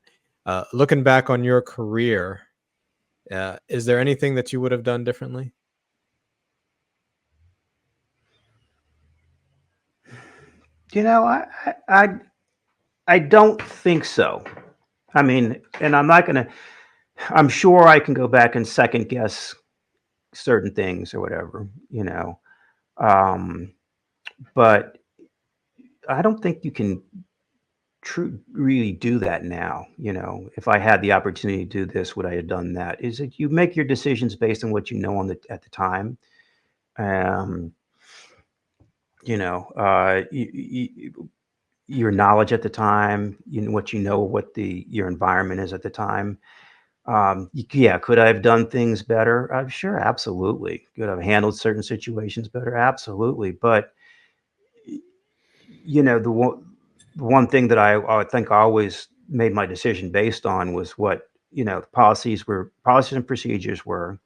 S1: Looking back on your career, is there anything that you would have done differently?
S3: I don't think so. I mean, and I'm sure I can go back and second guess certain things or whatever, but I don't think you can really do that now. If I had the opportunity to do this, would I have done that? Is it you make your decisions based on what you know at the time. Your knowledge at the time, what your environment is at the time. Could I have done things better? I'm sure, absolutely. Could I have handled certain situations better? Absolutely. But the one thing that I think I always made my decision based on was what the policies and procedures were,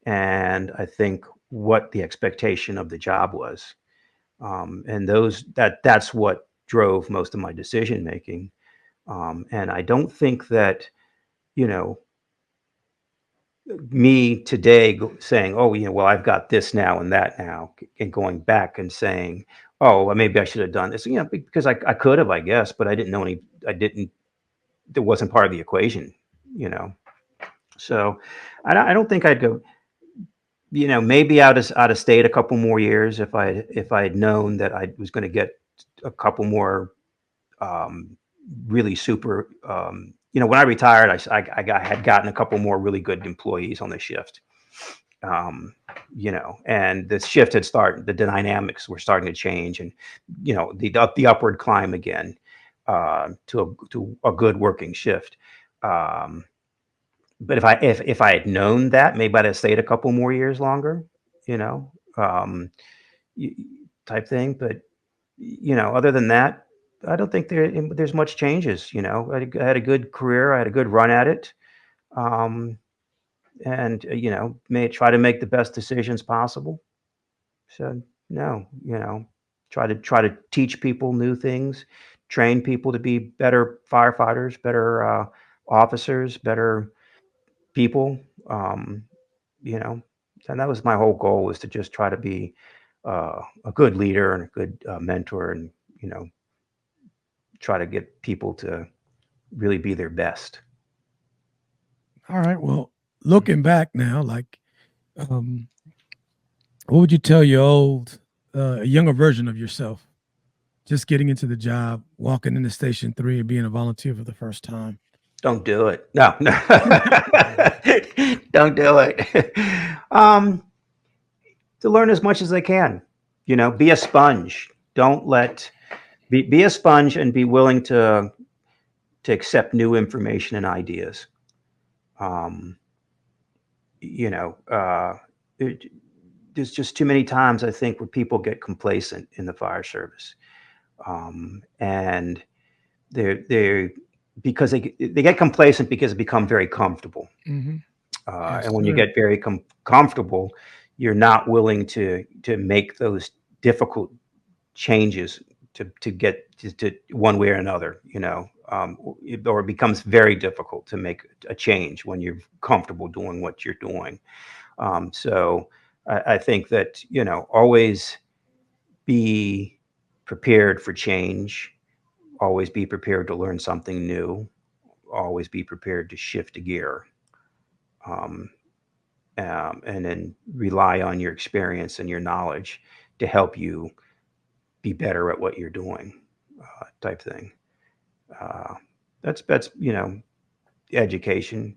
S3: and I think what the expectation of the job was, and that's what drove most of my decision making. And I don't think that me today saying, oh, well, I've got this now and that now, and going back and saying, oh, well, maybe I should have done this, because I could have, I guess, but I didn't know it wasn't part of the equation, So I don't think I'd go, maybe out of state a couple more years if I had known that I was going to get a couple more really super. When I retired, I had gotten a couple more really good employees on the shift. And the shift had started. The dynamics were starting to change, and the upward climb again to a good working shift. But if I had known that, maybe I'd have stayed a couple more years longer, type thing. But other than that, I don't think there's much changes. I had a good career. I had a good run at it, and try to make the best decisions possible. So no, try to teach people new things. train people to be better firefighters, better officers, better people. You know, and that was my whole goal, was to just try to be a good leader and a good mentor, and you know, try to get people to really be their best.
S2: All right. Well, looking back now, like, what would you tell your old, younger version of yourself, just getting into the job, walking into Station 3 and being a volunteer for the first time?
S3: Don't do it. No, no. Don't do it. To learn as much as they can. You know, be a sponge. Don't let be a sponge, and be willing to accept new information and ideas. Um, you know, there's just too many times, I think, where people get complacent in the fire service, and they're because they get complacent because they become very comfortable.
S2: Mm-hmm.
S3: And when you get very comfortable, you're not willing to make those difficult changes to get to one way or another, you know, or it becomes very difficult to make a change when you're comfortable doing what you're doing. So I think that, you know, always be prepared for change, always be prepared to learn something new, always be prepared to shift a gear. And then rely on your experience and your knowledge to help you be better at what you're doing, type thing. That's you know, education.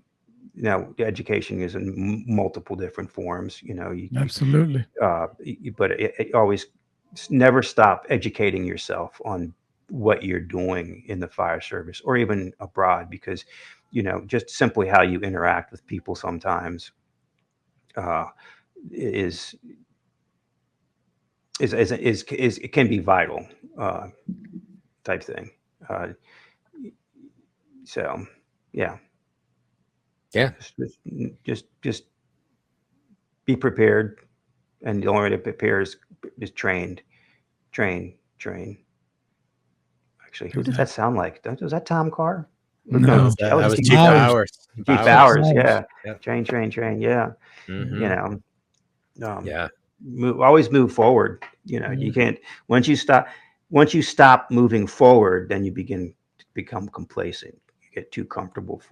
S3: Now, education is in multiple different forms. You know,
S2: Absolutely.
S3: But it always never stop educating yourself on what you're doing in the fire service or even abroad, because you know, just simply how you interact with people sometimes is it can be vital, type thing. So yeah,
S1: Yeah.
S3: just be prepared, and the only way to prepare is train. Actually, who does that sound like? Was that Tom Carr?
S2: No,
S3: that was
S1: Chief Bowers.
S3: Chief Bowers.
S2: Bowers.
S3: Yeah,
S2: Yep.
S3: train. Yeah,
S1: Mhm.
S3: you know.
S1: Yeah.
S3: Always move forward. You know, you can't, once you stop moving forward, then you begin to become complacent. You get too comfortable with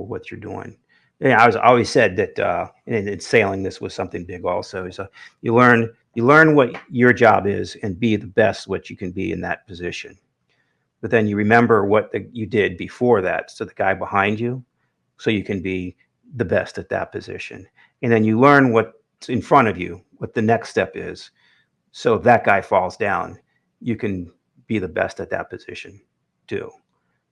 S3: what you're doing. Yeah, I always said that, and in sailing, this was something big also, is you learn what your job is and be the best what you can be in that position. But then you remember what you did before that, so the guy behind you, so you can be the best at that position. And then you learn what's in front of you, what the next step is. So if that guy falls down, you can be the best at that position too.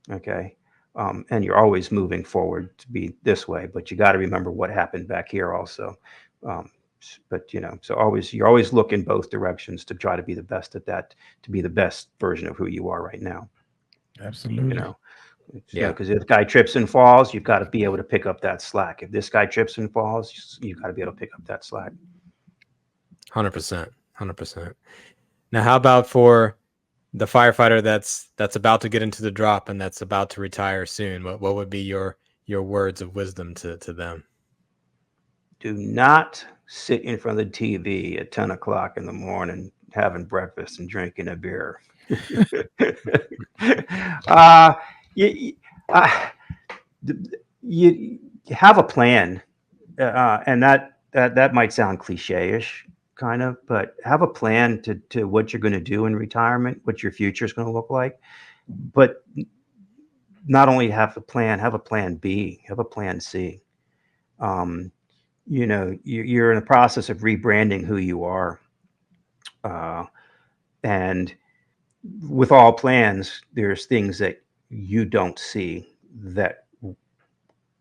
S3: Okay. And you're always moving forward to be this way, but you got to remember what happened back here also. But you know, so you're always looking both directions to try to be the best at that, to be the best version of who you are right now.
S2: Absolutely.
S3: You know,
S1: Yeah.
S3: because if this guy trips and falls, you've got to be able to pick up that slack. If this guy trips and falls, you've got to be able to pick up that slack.
S1: 100%. 100%. Now, how about for the firefighter that's about to get into the drop and that's about to retire soon? What would be your words of wisdom to them?
S3: Do not sit in front of the TV at 10 o'clock in the morning having breakfast and drinking a beer. You, you have a plan, and that might sound cliche-ish, kind of, but have a plan to what you're going to do in retirement, what your future is going to look like. But not only have a plan B, have a plan C. You know, you're in the process of rebranding who you are, and with all plans, there's things that you don't see that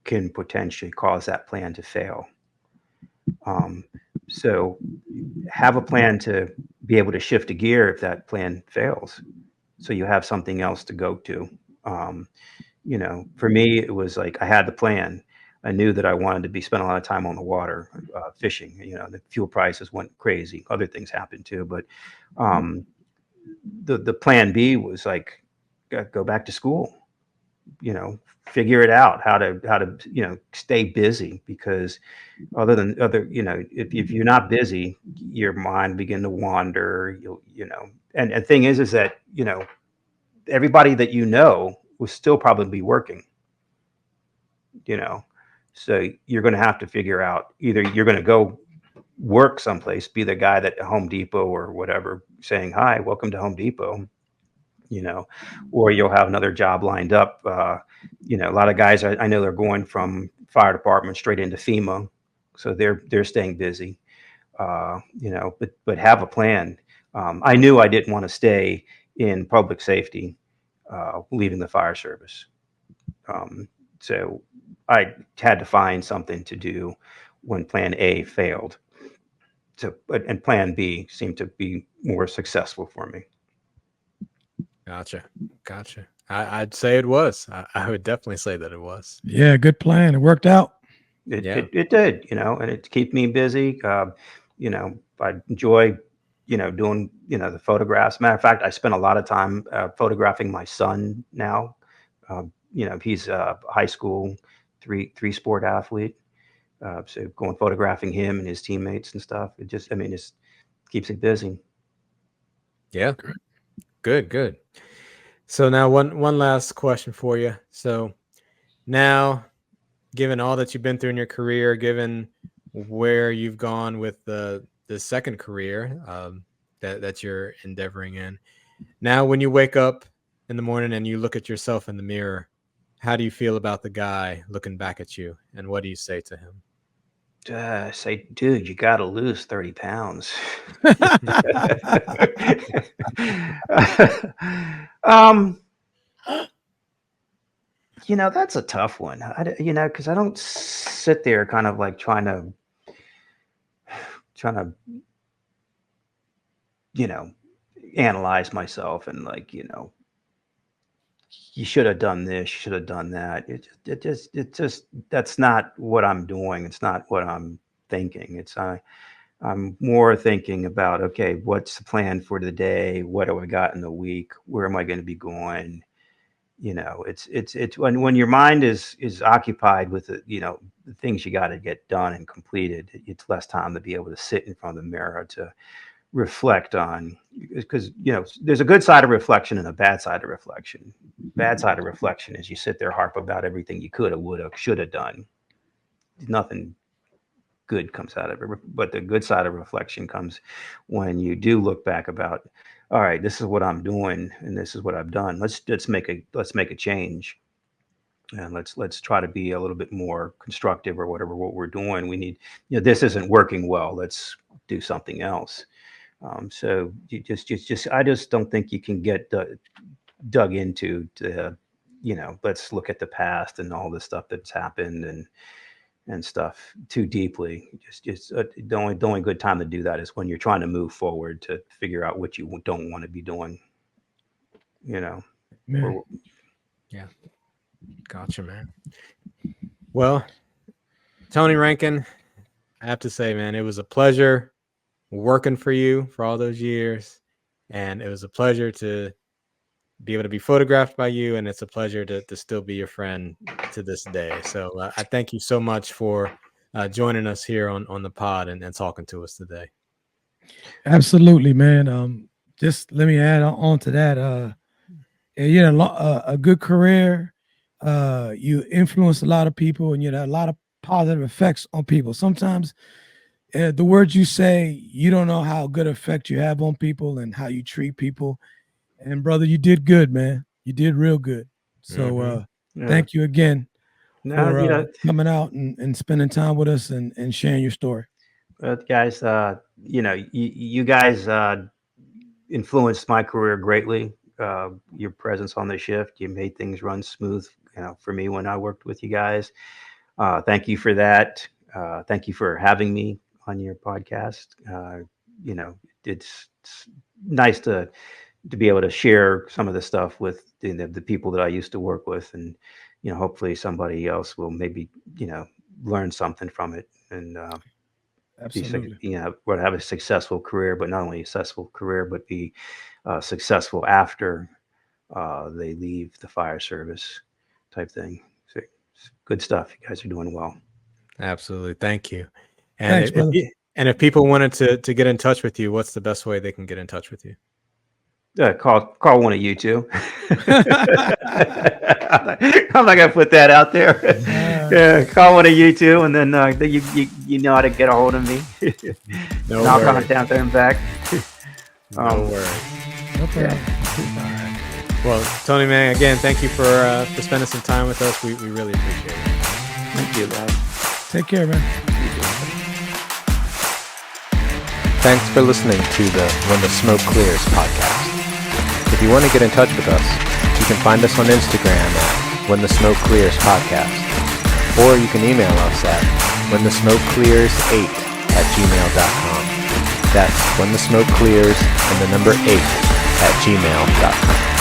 S3: can potentially cause that plan to fail. So have a plan to be able to shift a gear if that plan fails, so you have something else to go to. You know, for me, it was like I had the plan. I knew that I wanted to be spending a lot of time on the water, fishing. You know, the fuel prices went crazy. Other things happened too, but the plan B was like, go back to school, figure it out how to stay busy, because if you're not busy, your mind begin to wander. And thing is that everybody that will still probably be working. So you're going to have to figure out, either you're going to go work someplace, be the guy that Home Depot or whatever saying, hi, welcome to Home Depot, or you'll have another job lined up. A lot of guys I know they're going from fire department straight into FEMA, so they're staying busy. But have a plan. I knew I didn't want to stay in public safety, leaving the fire service. So I had to find something to do when plan A failed. And plan B seemed to be more successful for me.
S1: Gotcha. I'd say it was. I would definitely say that it was.
S2: Yeah, good plan. It worked out.
S3: It did, and it kept me busy. I enjoy, doing, the photographs. Matter of fact, I spend a lot of time photographing my son now. He's a high school three sport athlete. So going photographing him and his teammates and stuff. It just keeps it busy.
S1: Yeah. Good. So now one last question for you. So now, given all that you've been through in your career, given where you've gone with the second career that you're endeavoring in, now when you wake up in the morning and you look at yourself in the mirror, how do you feel about the guy looking back at you, and what do you say to him?
S3: Say, dude, you got to lose 30 pounds. That's a tough one. Because I don't sit there kind of like trying to, analyze myself and like, you should have done this, you should have done that. It just, that's not what I'm doing. It's not what I'm thinking. I'm more thinking about, okay, what's the plan for the day? What do I got in the week? Where am I going to be going? It's when your mind is occupied with the things you got to get done and completed, it's less time to be able to sit in front of the mirror to reflect on, because there's a good side of reflection and a bad side of reflection. Bad side of reflection is you sit there, harp about everything you could have, would have, should have done. Nothing good comes out of it. But the good side of reflection comes when you do look back about, all right, this is what I'm doing and this is what I've done. Let's make a change, and let's try to be a little bit more constructive, or whatever what we're doing. We need, this isn't working well. Let's do something else. So you I just don't think you can get dug into let's look at the past and all the stuff that's happened and stuff too deeply. The only good time to do that is when you're trying to move forward to figure out what you don't want to be doing.
S1: Yeah. Gotcha, man. Well, Tony Rankin, I have to say, man, it was a pleasure working for you for all those years, and it was a pleasure to be able to be photographed by you, and it's a pleasure to still be your friend to this day. So I thank you so much for joining us here on the pod and talking to us today.
S2: Absolutely, man. Just let me add on to that. A good career. You influence a lot of people, and a lot of positive effects on people. Sometimes the words you say, you don't know how good effect you have on people and how you treat people. And brother, you did good, man. You did real good. So thank you again for coming out and spending time with us and sharing your story.
S3: Guys, you guys influenced my career greatly. Your presence on the shift, you made things run smooth, for me when I worked with you guys. Thank you for that. Thank you for having me on your podcast. It's nice to be able to share some of the stuff with the people that I used to work with, and hopefully somebody else will maybe learn something from it. And
S2: Absolutely.
S3: Would have a successful career, but not only a successful career, but be successful after they leave the fire service type thing. So, good stuff. You guys are doing well.
S1: Absolutely. Thank you.
S2: Thanks,
S1: And
S2: brother.
S1: if people wanted to get in touch with you, what's the best way they can get in touch with you?
S3: Call one of you two. I'm not gonna put that out there. Yeah, call one of you two, and then you know how to get a hold of me.
S1: No
S3: I'll
S1: worries.
S3: contact them back.
S1: No worries.
S2: Okay.
S1: All right. Well, Tony, man, again, thank you for spending some time with us. We really appreciate it.
S3: Thank you, guys.
S2: Take care, man.
S4: Thanks for listening to the When the Smoke Clears podcast. If you want to get in touch with us, you can find us on Instagram at When the Smoke Clears podcast, or you can email us at whenthesmokeclears8@gmail.com. That's when the smoke clears and the number 8 at gmail.com.